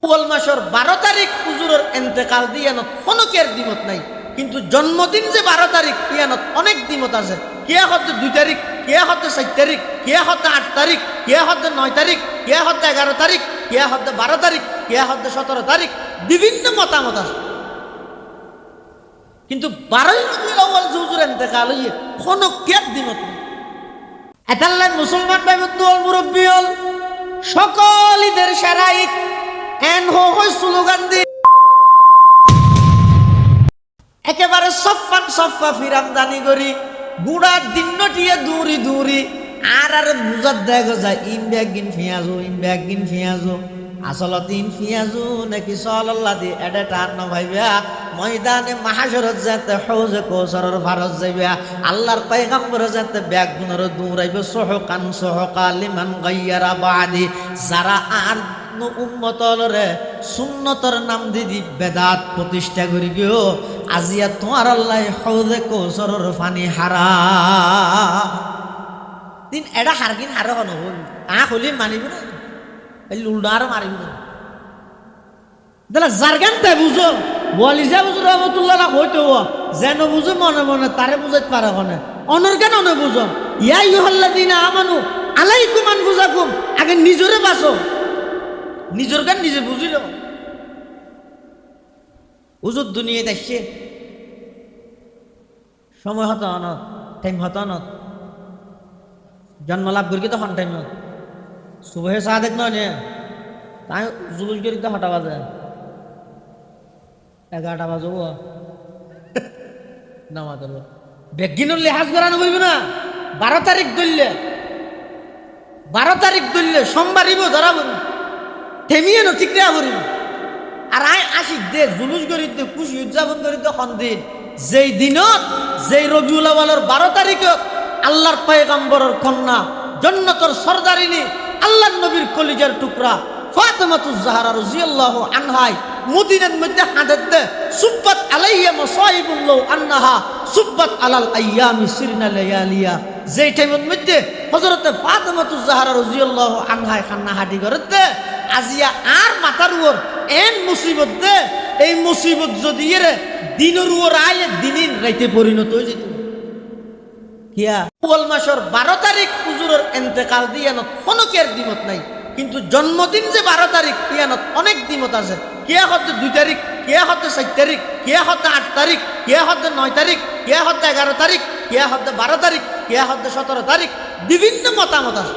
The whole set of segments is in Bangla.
আউয়াল মাসের 12 তারিখ হুজুরের ইন্তেকাল দিয়ানত কোনো কের দ্বিমত নাই, কিন্তু জন্মদিন যে 12 তারিখ ইয়ানত অনেক দ্বিমত আছে। কে হতে 2 তারিখ, কে হতে 4 তারিখ, কে হতে 8 তারিখ, কে হতে 9 তারিখ, কে হতে 11 তারিখ, কে হতে 12 তারিখ, কে হতে 17 তারিখ, বিভিন্ন মতামত আছে। কিন্তু 12ই রবিউল আউয়াল হুজুরের ইন্তেকাল হইয়ে কোনো কের দ্বিমত নেই। এতাল্লাহ মুসলমান ভাই বন্ধু হল, মুরব্বী হল, সকল ঈদের সেরা ঈদ এন হয় স্লোগান দি একেবারে সফান সফা ফিরামদানি করি বুড়ার দিনটিয়ে দূরি দূরি আর বুঝার দেখা যায় ইন ব্যাগিন ফিয়াজো, ইন ব্যাগিন ফিয়াজো, আসলত ইন ফিয়াজো নাকি সাল্লাল্লাহ দি এডে টান না ভাইবা ময়দানে মাহাশরত যাতে হৌজে কৌসরের ভারত যাইবা আল্লাহর পয়গম্বর যাতে ব্যাগ গুণর দৌড়াইবে সহকান সহকা লিমান গাইয়ারা বাদি, যারা আর উম্মতরে সুন্নতর নাম দিদি বেদাত প্রতিষ্ঠা করি গিয়েও আজিয়া তোমার আল্লাহ হৌজে কৌসরের ফানি হারা দিন এটা হারগিন হারে হন হল হলি মানিব না লুলডার মারিব না দাদা জারগান তাই বুঝো বলি যা বুঝো রহমতুল্লাহ হইতো যেন বুঝো মনে মনে তারে বুঝাইতে পারে কনে অনর কেন অনে বুঝো ইয়া ইউহাল্লাযীনা আমানু আলাইকুম আনফুসাকুম, আগে নিজরে বাঁচো, নিজের গান নিজে বুঝিল। উজুর দুনিয়ায় দেখছে সময় হতো অনত, টাইম হতো অনত, জন্ম লাভ করি তখন টাইম সুবহে সাদেক নয় তাই জুলুস করি তো 8টা বাজে 11টা বাজব নামাজ বেগিনুর লেহাজ করানো বলবি না। 12 তারিখ ধরলে 12 তারিখ ধরলে সোমবারিব ধরা বলি থেমিয়ে নো ঠিক রেয়া করিব আর আই আসি দে জুলুস করি দে খুশি উদযাপন করি তো দিন যেই দিনত যেই রবিউল আউয়ালের 12 তারিখত আল্লাহর পয়গম্বরের কন্যা জান্নাতের সরদারিনী আল্লাহর নবীর কলিজার টুকরা ফাতেমাতুজ জাহরা রাদিয়াল্লাহু আনহা মদিনার মধ্যে হাদত দে সুব্বাত আলাইয়া মাসাইবুল্লাহ আন্নাহা সুব্বাত আলাল আইয়ামি সিরনা লায়ালিয়া, যেই টাইমের মধ্যে হযরত ফাতেমাতুজ জাহরা রাদিয়াল্লাহু আনহা খান্না হাদি করতে আজিয়া আর মাথার উপর এন মুসিবত দে, এই মুসিবত যদি এর দিনের উপর আইলে দিনিন রাইতে পরিণত হয়ে যেত। কিয়া আউয়াল মাসের 12 তারিখ হুজুরের ইন্তেকাল দিয়ানত কোনো কের দ্বিমত নাই, কিন্তু জন্মদিন যে 12 তারিখ ইয়ানত অনেক দ্বিমত আছে। কে হতে 2 তারিখ, কে হতে 4 তারিখ, কে হতে 8 তারিখ, কে হতে 9 তারিখ, কে হতে 11 তারিখ, কে হতে 12 তারিখ, কে হতে 17 তারিখ, বিভিন্ন মতামত আছে।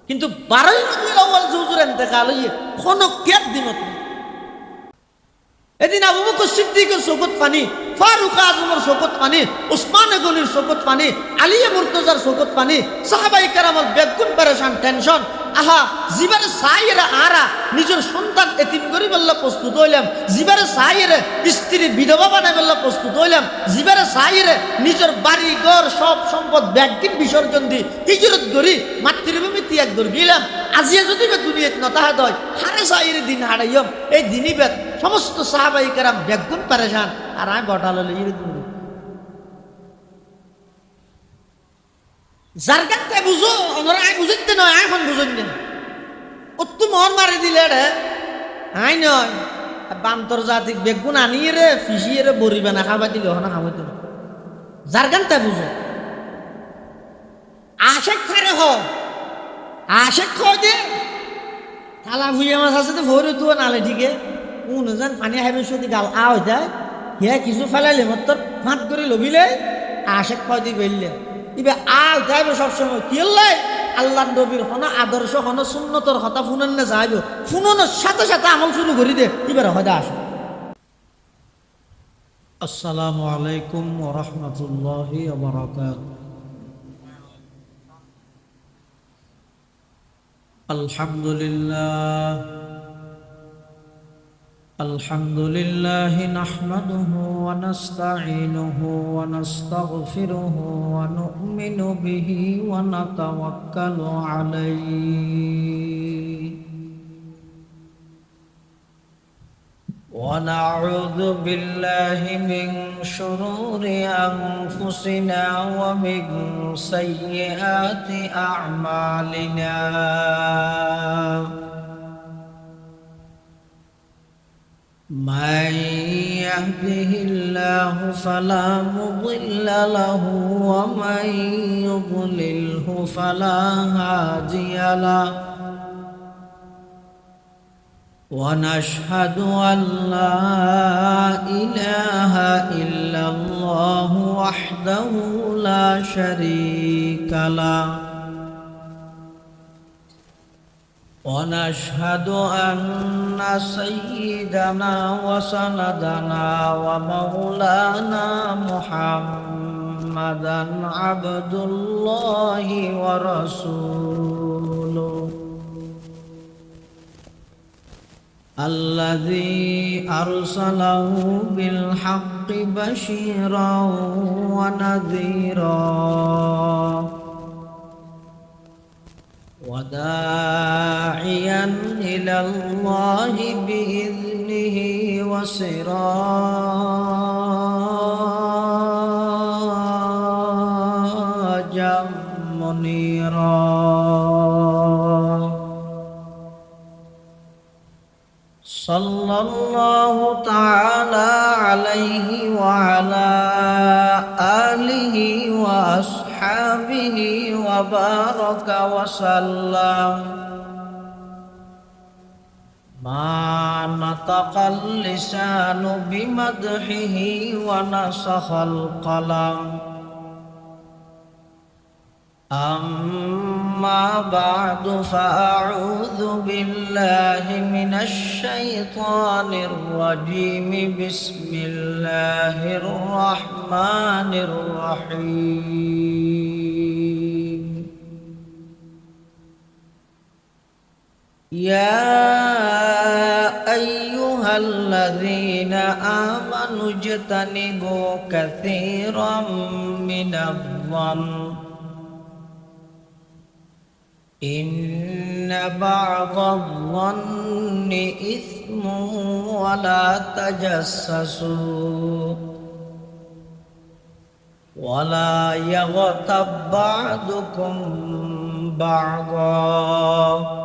কিন্তু 12ই রবিউল আউয়াল হুজুরের ইন্তেকাল হইয়ে কোনো কের দ্বিমত নেই। এদিন আবু বকর সিদ্দিকের চোখত পানি, ফারুক আজমের চোখত পানি, উসমান গনির চোখত পানি, আলিয়া মুর্তজার চোখত পানি, সাহাবায়ে কেরামের বেগুন পেরেশান টেনশন। আহা জিবারে সাইয়েরা আরা নিজের সন্তান এতিম গরিবেল্লা প্রস্তুত হইলাম, জিবারে সাইয়েরে স্ত্রী বিধবা বানাইবেল্লা প্রস্তুত হইলাম, জিবারে সাইয়েরে নিজের বাড়ি ঘর সব সম্পদ ব্যাগকিন বিসর্জন দি হিজরত করি মাতৃভূমি ত্যাগ করে গেলাম। আজিয়া যদি দুনিয়াত নতাহাত হয় হারে সাইয়ের দিন হারাইম এই দিনই বেদ সমস্ত সাহাবায়ে কেরাম বেগুন পেরেশান আর আমি বটাল যার কাছে বুঝো ওনারা আই বুঝতে নয় এখন বুঝুন না অত মন মারি দিলে রে আই নয় বান্তর জাতিক বেগুন আনিয়ে রে ফিসিয়ে রে বরিবে না খাবার দিলে ওখানে খাওয়াইতে না। যার কাছে বুঝো আশেক খারে হ আশেক খাওয়া দে থালা ভুইয়া মাছ আছে তো ভরে তুয়া নালে ঠিকে কোন জান পানি হাইবে সত্যি গাল আ হয়ে যায় হিয়া কিছু ফেলাইলে মাত্র ফাঁক করে লবিলে আশেক খাওয়া দিয়ে বেললে ইবে আল যাইবে সবসময় কি লাই আল্লাহ নবীর হন আদর্শ হন সুন্নতর কথা ফুনন না যাইব ফুননের সাথে সাথে আমল শুরু করি দে এবার হয়তো আসে। আসসালামু আলাইকুম ওয়া রাহমাতুল্লাহি ওয়া বারাকাতুহু। আলহামদুলিল্লাহ الحمد لله نحمده ونستعينه ونستغفره ونؤمن به ونتوكل عليه ونعوذ بالله من شرور أنفسنا ومن سيئات أعمالنا من يهده الله فلا مضل له ومن يضلله فلا هادي له ونشهد أن لا إله إلا الله وحده لا شريك له ونشهد أن سيدنا وسندنا ومولانا محمدا عبد الله ورسوله الذي أرسله بالحق بشيرا ونذيرا وداعيا إلى الله بإذنه وسراجا منيرا صلى الله تعالى عليه وعلى آله وأصحابه وبارك وسلم ما نطق اللسان بمدحه ونسخ القلم أما بعد فأعوذ بالله من الشيطان الرجيم بسم الله الرحمن الرحيم يا أيها الذين آمنوا اجتنبوا كثيرا من الظن إن بعض الظن إثم ولا تجسسوا ولا يغتب بعضكم بعضا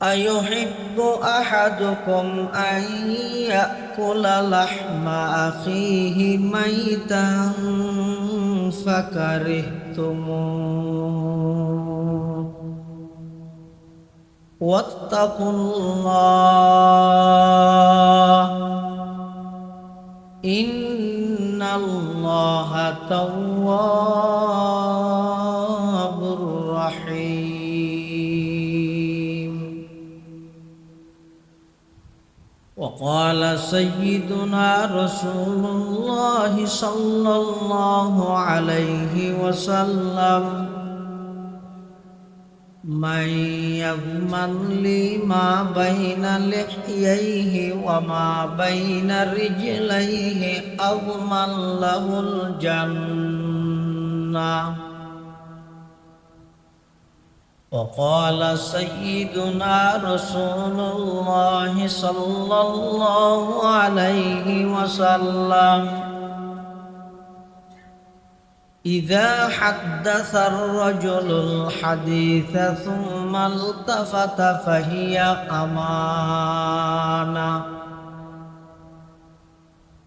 أيحب أحدكم أن يأكل لحم أخيه ميتا فكرهتموه واتقوا الله إن الله تواب رحيم وقال سيدنا رسول الله صلى الله عليه وسلم من يضمن لي ما بين لحييه وما بين رجليه أضمن له الجنة وقال سيدنا رسول الله صلى الله عليه وسلم إذا حدث الرجل الحديث ثم التفت فهي أمانة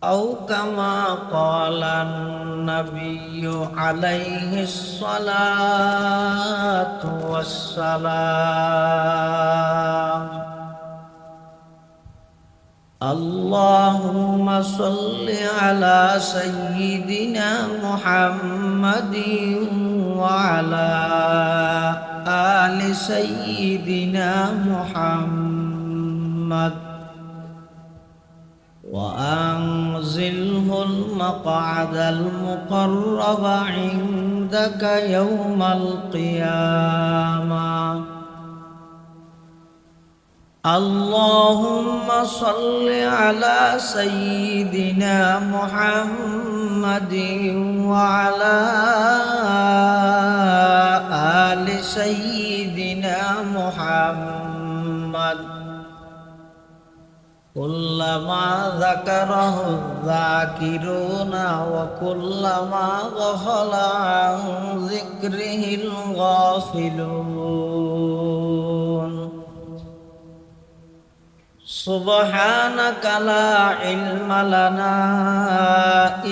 أو كما قال النبي عليه الصلاة والسلام اللهم صل على سيدنا محمد وعلى آل سيدنا محمد وأنزله المقعد المقرب عندك يوم القيامة اللهم صل على سيدنا محمد وعلى آل سيدنا محمد كلما ذكره الذاكرون وكلما غفل عن ذكره الغافلون সুবহানাকা লা ইলমা লানা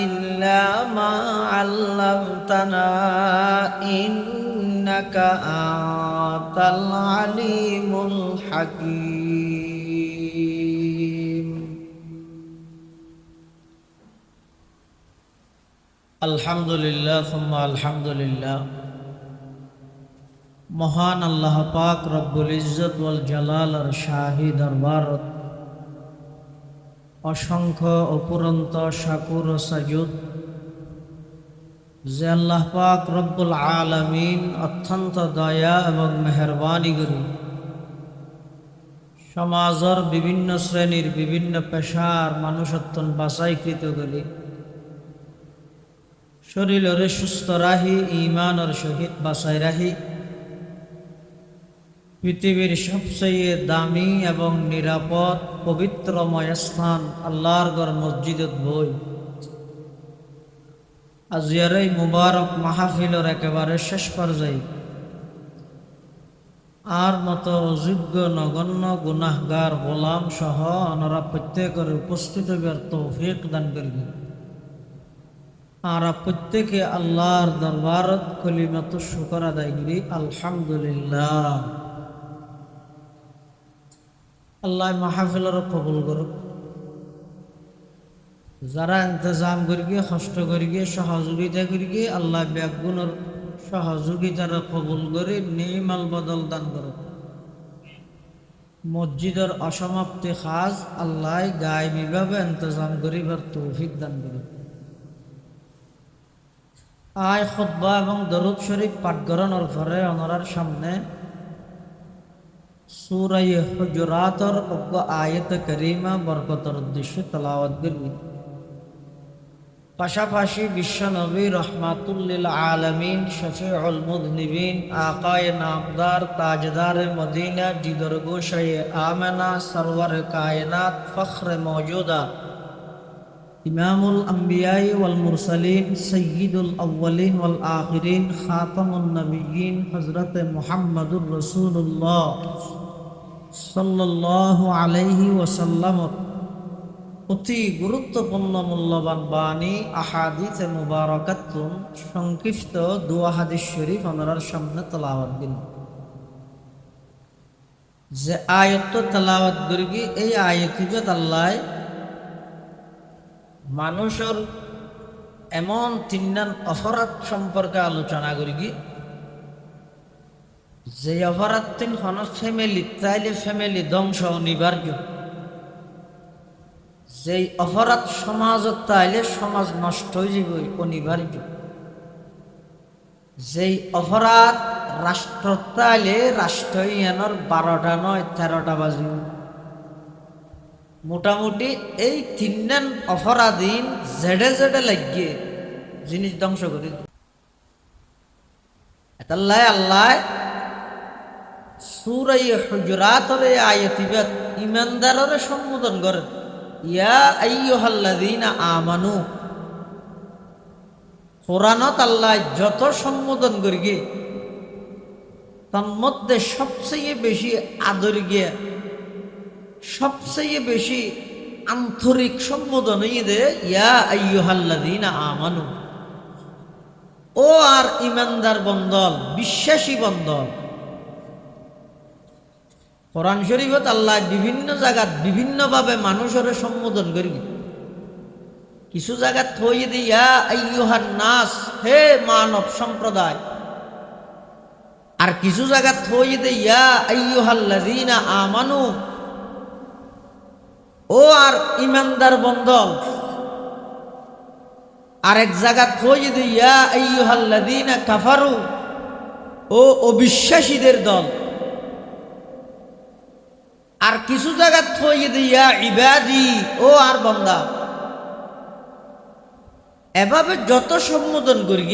ইল্লা মা 'আল্লামতানা ইন্নাকা আনতাল আলিমুল হাকীম। আলহামদুলিল্লাহ সুম্মা আলহামদুলিল্লাহ। মহান আল্লাহ পাক রব্বুল ইজ্জত ওয়াল জালালার শাহী দরবারত অসংখ্য অপুরন্ত শাকুর ও সাজুদ যে আল্লাহ পাক রব্বুল আলামিন অত্যন্ত দয়া এবং মেহরবানি করি সমাজের বিভিন্ন শ্রেণীর বিভিন্ন পেশার মানুষত্বন বাছাইকৃত করি শরীরে সুস্থ রাহি ঈমানের সহিত বাছাই রাহি পৃথিবীর সবচেয়ে দামি এবং নিরাপদ পবিত্রময় স্থান আল্লাহর ঘর মসজিদত বই আজিয়ার এই মুবারক মাহফিলের একেবারে শেষ পর্যায়ে আর মতো অযোগ্য নগণ্য গুনাহগার গোলাম সহ ওনারা প্রত্যেকের উপস্থিত হইবার তৌফিক দান করিবেন। আর প্রত্যেকে আল্লাহর দরবারত কলিমাত শুকর আদায় করি আলহামদুলিল্লাহ। আল্লাহ মাহফিলের কবুল করুক। যারা ইন্তজাম করি গিয়ে কষ্ট করি গিয়ে সহযোগিতা করি গিয়ে আল্লাহ ব্যাগুণের সহযোগিতার কবুল করে নিমাল বদল দান করুক। মসজিদের অসমাপ্তি কাজ আল্লাহ গায়বীভাবে ইন্তজাম করিবার তৌফিক দান করুক। আয় খুতবা এবং দরুদ শরীফ পাঠ করানোর পরে ওনার সামনে সূরা হুজুরাতের অজ্ঞ আয়াত কারিমা বরকতের উদ্দেশ্যে তেলাওয়াত করবি। পাশাপাশি বিশ্বনবী রহমাতুল লিল আলামিন শফিউল মুযনিবিন আকায়ে নামদার তাজদার মদিনা জিদর গোশায়ে আমেনা সরওয়ার কায়নাত ফখরে মওজুদা ইমামুল আম্বিয়াই ওয়াল মুরসালিন সয়্যিদুল আউয়ালিন ওয়াল আখিরিন খাতামুন নবিয়্যিন হযরত মুহাম্মদুর রাসূলুল্লাহ সাল্লাল্লাহু আলাইহি ওয়াসাল্লাম অতি গুরুত্বপূর্ণ মূল্যবান বাণী আহাদিসে মুবারাকাতুন সংক্ষিপ্ত দুয়া হাদিস শরীফ আমাদের সামনে তেলাওয়াত দিন। যে আয়াত তেলাওয়াত করি এই আয়াতিগত আল্লাহ মানুষের এমন তিনজন অপরাধ সম্পর্কে আলোচনা করি যে অপরাধ তিন ফ্যামিলি চাইলে ফ্যামিলি ধ্বংস অনিবার্য, যে অপরাধ সমাজত তাইলে সমাজ নষ্ট হয়ে যাবে অনিবার্য, যেই অপরাধ রাষ্ট্র তাইলে রাষ্ট্র ইয়ানোর 12টা নয় 13টা বাজিব। মোটামুটি এই তিনজন অপরাধীন জেডে জেডে লাগিয়ে জিনিস ধ্বংস করে আল্লাহ আল্লাহ সূরা হুজুরাতের আয়াতিবাত ঈমানদারের সম্বোধন করে ইয়া আইয়ুহাল্লাযীনা আমানু। কোরআনত আল্লাহ যত সম্বোধন করি গে তার মধ্যে সবচেয়ে বেশি আদর গিয়া সবচেয়ে বেশি আন্তরিক সম্বোধন দে ইয়া আইয়ুহাল্লাযীনা আমানু। ও আর ঈমানদার বন্দল বিশ্বাসী বন্দল। কোরআন শরীফত আল্লাহ বিভিন্ন জায়গাত বিভিন্নভাবে মানুষের সম্বোধন করি। কিছু জায়গাত থই দিয়ে ইয়া আইয়ুহান নাস, হে মানব সম্প্রদায়। আর কিছু জায়গাত থই দিয়ে ইয়া আইয়ুহাল্লাযীনা আমানু, ও আর ঈমানদার বন্দল। আরেক জায়গা থই দিয়ে ইয়া আইয়ুহাল্লাযীনা কাফারু, ও অবিশ্বাসীদের দল। আর কিছু জায়গা থই দিয়ে ইয়া ইবাদি, ও আর বান্দা। এভাবে যত সম্বোধন করি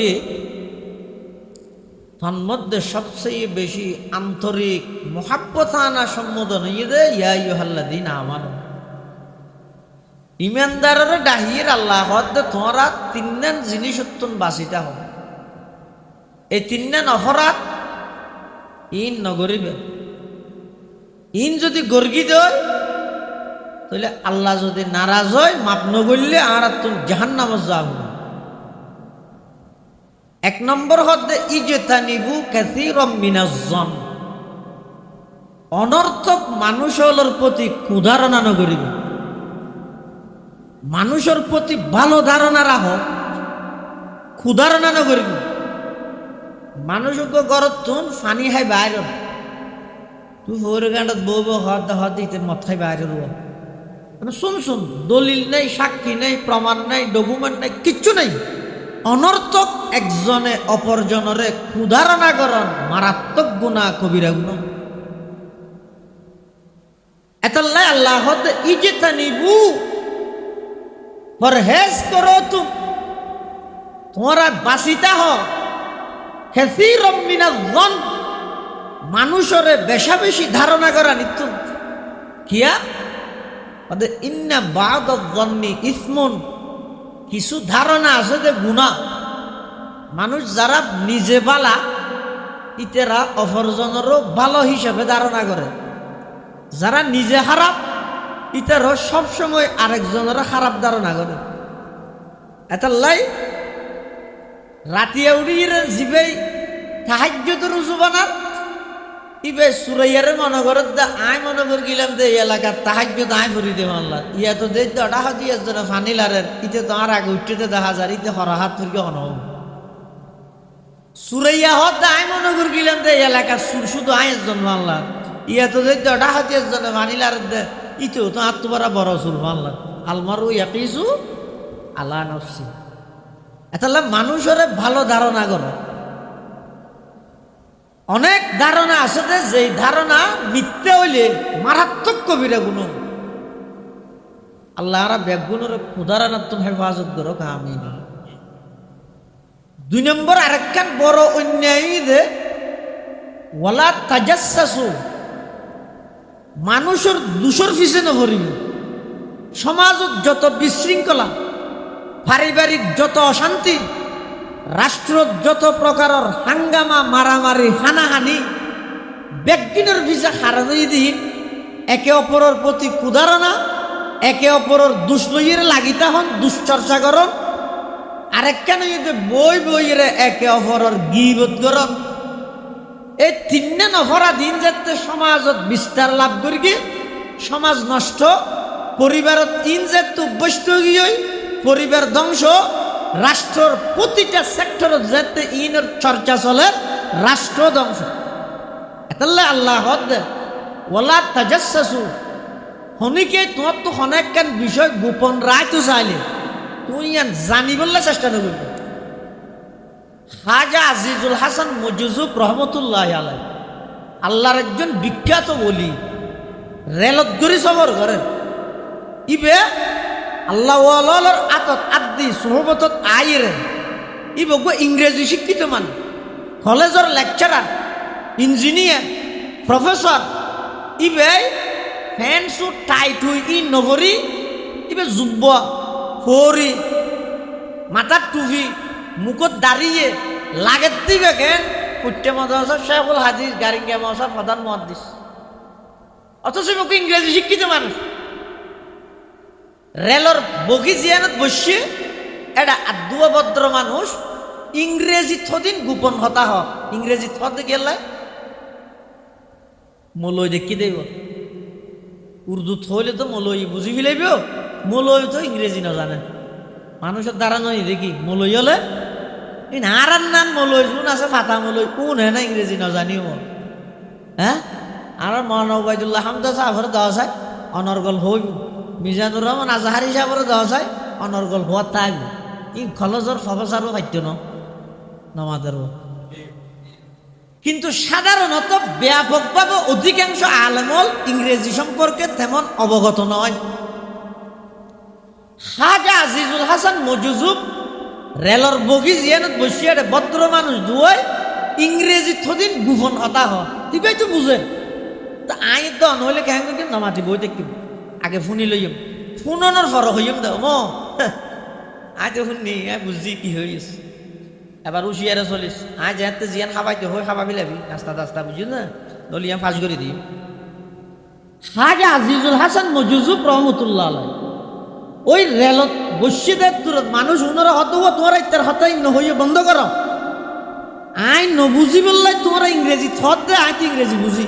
তার মধ্যে সবচেয়ে বেশি আন্তরিক মুহাব্বত আনা সম্বোধন ইয়া আইয়ুহাল্লাযীনা আমানু। ইমানদারের ডাহির আল্লাহ তোমরা তিনজন জিনিস উত্তম বাঁচিতে হবে। এই তিনজন অপরাধ ইন নগরিবে। ইন যদি গর্গি দেয় তাহলে আল্লাহ যদি নারাজ হয় মাপ নগরলে আর তুমি জাহান্নামে যাব। এক নম্বর হচ্ছে ইজতানিবু কাসীরাম মিনাজ-যন, অনর্থক মানুষের প্রতি কুধারণা নগরিব, মানুষের প্রতি ভালো ধারণা রাখ, কুধারণা নগরিব। মানুষকে গরত তুন ফানি খাই বাইর তুই ফোর গাঁডত বউ হদিতে মদ খাই বাইরে শুন শুন, দলিল নেই, সাক্ষী নেই, প্রমাণ নেই, ডকুমেন্ট নেই, কিচ্ছু নেই। অনর্থক একজনে অপরজনরে কুধারণা করন মারাত্মক গুনাহ, কবিরা গুনাহ। এতাল্লাই আল্লাহ হতে ইজতানিবু, পরহেজ করো তোমরা বাঁচিতা হ কাসীরাম মিনাজ-যন, মানুষরে বেশা বেশি ধারণা করা নিত্য কিয়া ইন্না বা'দায-যন্নি ইসমুন, কিছু ধারণা আছে যে গুনাহ। মানুষ যারা নিজে বালা ইতেরা অপরজনেরও ভালো হিসাবে ধারণা করে, যারা নিজে খারাপ ইতারও সবসময় আরেকজনেরও খারাপ ধারণা করে। এতাল্লাই রাতিয়া উড়িয়ে জিবে তাহাজ্জুদের রুজু বানার ইবে সুরাইয়ারে মনে করত দা আই মনে করি গেলাম যে এলাকার তাহাজ্জুদ আই ভরি দে মাল্লা ইয়া তো দেখ দটা হাতি একজন ফানিলারের ইতে তো আর আগে উঠতে দেখা যায় ইতে হরাহাত থেকে হন সুরাইয়া হত আই মনে করি গেলাম যে এলাকার শুধু আই একজন মাল্লা ইয়া তো দেখ দটা হাতি একজন ফানিলারের দে ইতেও তো আত্মবারা বড় সুর মাল্লা আলমারু ইয়াকিসু আলা নফসি। এতাল্লা মানুষের ভালো ধারণা করো। অনেক ধারণা আছে যে ধারণা মিথ্যা হইলে মারাত্মক কবিরা গুণ। আল্লাহ বেগুনের ক্ষুধারানাত্ম হেফাজত করো আমিন। 2 নম্বর আরেকখান বড় অন্যায় যে ওয়ালা তাজাসসু, মানুষের দোষের পিছনে ভরিব। সমাজত যত বিশৃঙ্খলা, পারিবারিক যত অশান্তি, রাষ্ট্র যত প্রকারের হাঙ্গামা, মারামারি, হানাহানি, ব্যক্তিনের ভিসা হারানোই দিন একে অপরের প্রতি কুধারণা, একে অপরের দুষ লইয়ের লাগিতা হন, দুশ্চর্চা করন, আরেকখানে যদি বই বইয়ের একে অপরের গীবত করন। এই 3 নফরা দিন যাতে সমাজত বিস্তার লাভ করি, সমাজ নষ্ট, পরিবারত ইন যাতে অভ্যস্ত গিয়ে পরিবার ধ্বংস, রাষ্ট্রের প্রতিটা সেক্টর যাতে ইনের চর্চা চলে, রাষ্ট্র ধ্বংস। এতাল্লে আল্লাহ ওয়ালা তাজাসসু, হনিকে তোমার তো অনেকখান বিষয় গোপন রায় তো চাইলে তুই জানি বললে চেষ্টা করবি। খাজা আজিজুল হাসান মজুজুব রহমতুল্লাহ আলাই আল্লাহর একজন বিখ্যাত বলি, রেলত গড়ি সবর করেন ইবে আল্লাহ আতত আদি সোহবতত আইরে ইবগ ইংরেজি শিক্ষিত মান, কলেজের লেকচারার, ইঞ্জিনিয়ার, প্রফেসর, ইবে ফ্যান সুট টাইট হুই ই নভরি ইবে যুব্ব ফরি মাথার টুপি মুখত দাঁড়িয়ে লাগের দিবে কেন কুট্টে মাদ্রাসা শেখুল হাদিস গারিঙ্গা মাদ্রাসা প্রধান মুহাদ্দিস, অথচ ইংরেজি শিক্ষিত মানুষ। রেলর বগি জিয়ানত বসে এটা আদুয়া ভদ্র মানুষ ইংরেজি থদিন গোপন হতা হ, ইংরেজি থদ গেলে মলই দেখি দেব, উর্দু থইলে তো মলই বুঝি ফেলাইব, মলই তো ইংরেজি না জানে মানুষের দ্বারা নয় দেখি মলই হলে আর নাম মলই শুন আছে ফাতা মলই কোন হে না ইংরেজি না জানিও হ্যাঁ। আর মৌলানা ওবায়দুল্লাহ হামদা সাহেবের দেওয়া যায় অনর্গল হইব, মিজানুর রহমান আজহারি সাহেবের দেওয়া যায় অনর্গল হওয়ার থাকবে, ই কলেজের প্রফেসরও পাইত নমাদের। কিন্তু সাধারণত ব্যাপকভাবে অধিকাংশ আলেমল ইংরেজি সম্পর্কে তেমন অবগত নয়। খাজা আজিজুল হাসান মজুজুব রেলর বগি জিয়ানত বসিয়ে ভদ্র মানুষ দুয় ইংরেজি থদিন গোপন হতা হ দিবাই তো বুঝে তা আই তো নহলে কেন কিন্তু নামাতি বই দেখিব আগে শুনি লইম শুননের ফর হইম দে ম আজ তো শুনি বুঝি কি হইস এবার উশিয়ারে চলিস আজ যেতে জিয়ান খাবাইতে হই খাবা বিলাবি রাস্তা রাস্তা বুঝি না নলিয়াম ফাঁস করে দিই হাজা আজিজুল হাসান মজুজুব রহমতুল্লাহ আলাই ওই রেলত বসিদের দূরত মানুষ উনারা হত তোমরা ইত্যার হতাই নহইয়ে বন্ধ করো আই নবুঝি বললাই তোমরা ইংরেজি থত দে আই তো ইংরেজি বুঝি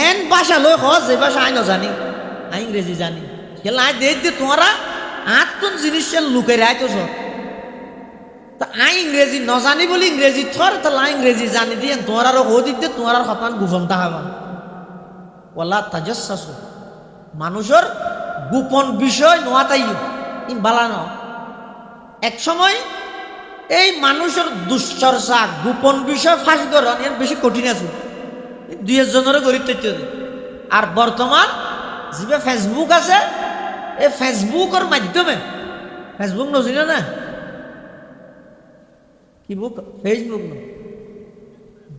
এন ভাষা লই হজ যে ভাষা আই জানি আই ইংরেজি জানি খেলা আই দেখ দে তোমরা আত্মন জিনিস লুকে রাইতেছ তা আই ইংরেজি নজানি বলি ইংরেজি থর তাহলে আই ইংরেজি জানি দিয়ে তোমরারও হো দিক দে তোমরা হতান গোপন তাহাবা ওলা তাজাসসাসু মানুষের গোপন বিষয় নোয়াতাই বালানো এক সময় এই মানুষের দুশ্চর্চা গোপন বিষয় ফাঁস করান এর বেশি কঠিন আছে দুই একজনের গরিব তথ্য আর বর্তমান যে ফেসবুক আছে এই ফেসবুকের মাধ্যমে ফেসবুক নজিল না কি বুক ফেসবুক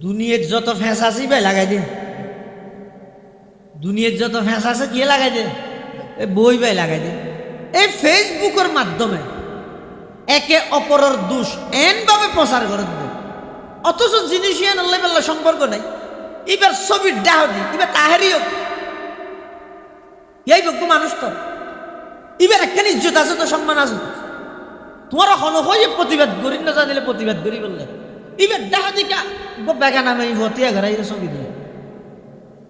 দুনিয়ার যত ফেঁস আছে ভাই লাগাই দিন দুনিয়ার যত ফেঁস আছে কি লাগাই দে বই ভাই লাগাই দে এই ফেসবুকের মাধ্যমে একে অপরের দোষ এনভাবে প্রচার করে দেবে অথচ জিনিস আল্লাহ পাল্লা সম্পর্ক নাই এবার ছবির ডাহ দি এবার তাহারই হোক এই বক্তব্য মানুষ তো এবার একখানি ইজ্জত আছে তো সম্মান আছে তোমার হন হয়ে প্রতিবাদ করি না জানিলে প্রতিবাদ করি বললে এবার ডাহ দিকা বেগা নামে ভতিয়া ঘরাই ছবি দিয়ে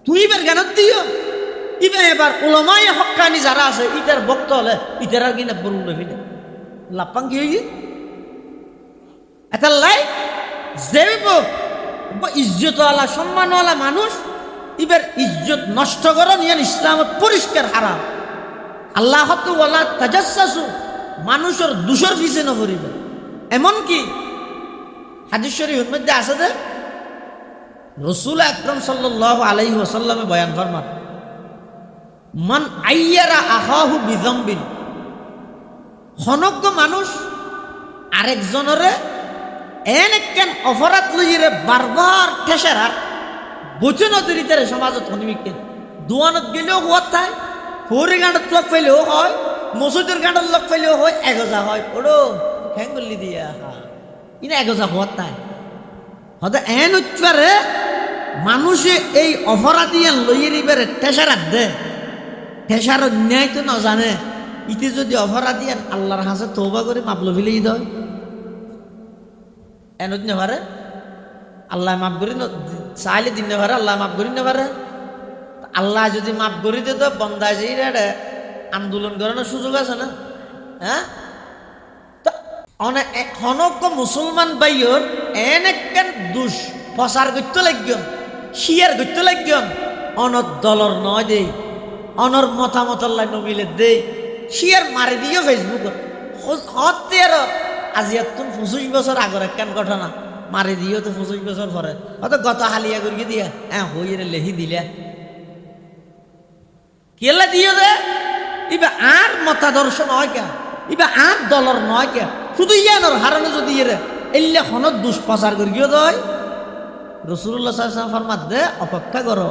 তুই এবার জ্ঞানত দিও এবার ওলামায়ে হক্কানি যারা আছে ইটার বক্ত হলে ইটার আর কিনা বলুন লাপাং কি হয়ে এটা লাই যে ইজ্জতওয়ালা সম্মানওয়ালা মানুষ এবার ইজ্জত নষ্ট করেন ইয়ান ইসলামত পরিষ্কার হারাম আল্লাহ ওয়ালা তাজাসসাসু মানুষের দোষের পিছে নকরিবে এমনকি হাদিস শরীফের মধ্যে আছে যে রাসূল আকরাম সাল্লাল্লাহু আলাইহি ওয়াসাল্লামে বয়ান ফরমান মান আইয়ারা আখাহু বিযামবিন হনজ্ঞ মানুষ আরেকজনরে এন একখান অপরাধ লইরে বারবার ঠেসারা বচন তরিতারে সমাজত হনিমিকে দোয়ানত গেলেও হওয়ার তাই হরি গাঁডত লগ পাইলেও হয় মসজিদের গাঁডত লগ পাইলেও হয় এগজা হয় পড়ো ঠ্যাঙ্গুলি দিয়া ইনা এগজা হওয়ার তাই হয়তো এন উচ্চারে মানুষে এই অপরাধীয়ান লইয়ের এবারে ঠেসারাত দে ঠেসার ন্যায় তো না জানে ইতি যদি অপরাধীয়ান আল্লাহর হাসে তওবা করে মাপলো ফেলেই দেয় এনত নে পারে আল্লাহ মাফ করি চাইলে দিন নে পারে আল্লাহ মাফ করি না পারে আল্লাহ যদি মাফ করি দে তো বন্দায় যে আন্দোলন করানোর সুযোগ আছে না হ্যাঁ অনেক অনজ্ঞ মুসলমান বাইর এন একখান দুষ প্রচার করতে লাগন শিয়ার করতে লাগন অনর দলর নয় দেই অনর মতামত নমিলে দেই শিয়ার মারি দিও ফেসবুকত হতে আর আজি তুমি 25 বছর আগর একখান ঘটনা মারি দিও তো 25 বছর পরে হয়তো গত হালিয়া করিয়ে দিয়া হ্যাঁ হইরে লেহি দিলে কেলা দিও দে ইবা আর মতাদর্শ নয় কে ইবা আর দলর নয় কে শুধু ইয়ানোর হারানো যদি এরে এল্লে খনত দুষ্প্রচার করিও দয় রাসূলুল্লাহ সাল্লাল্লাহু আলাইহি ওয়াসাল্লাম ফরমাত দে অপেক্ষা করো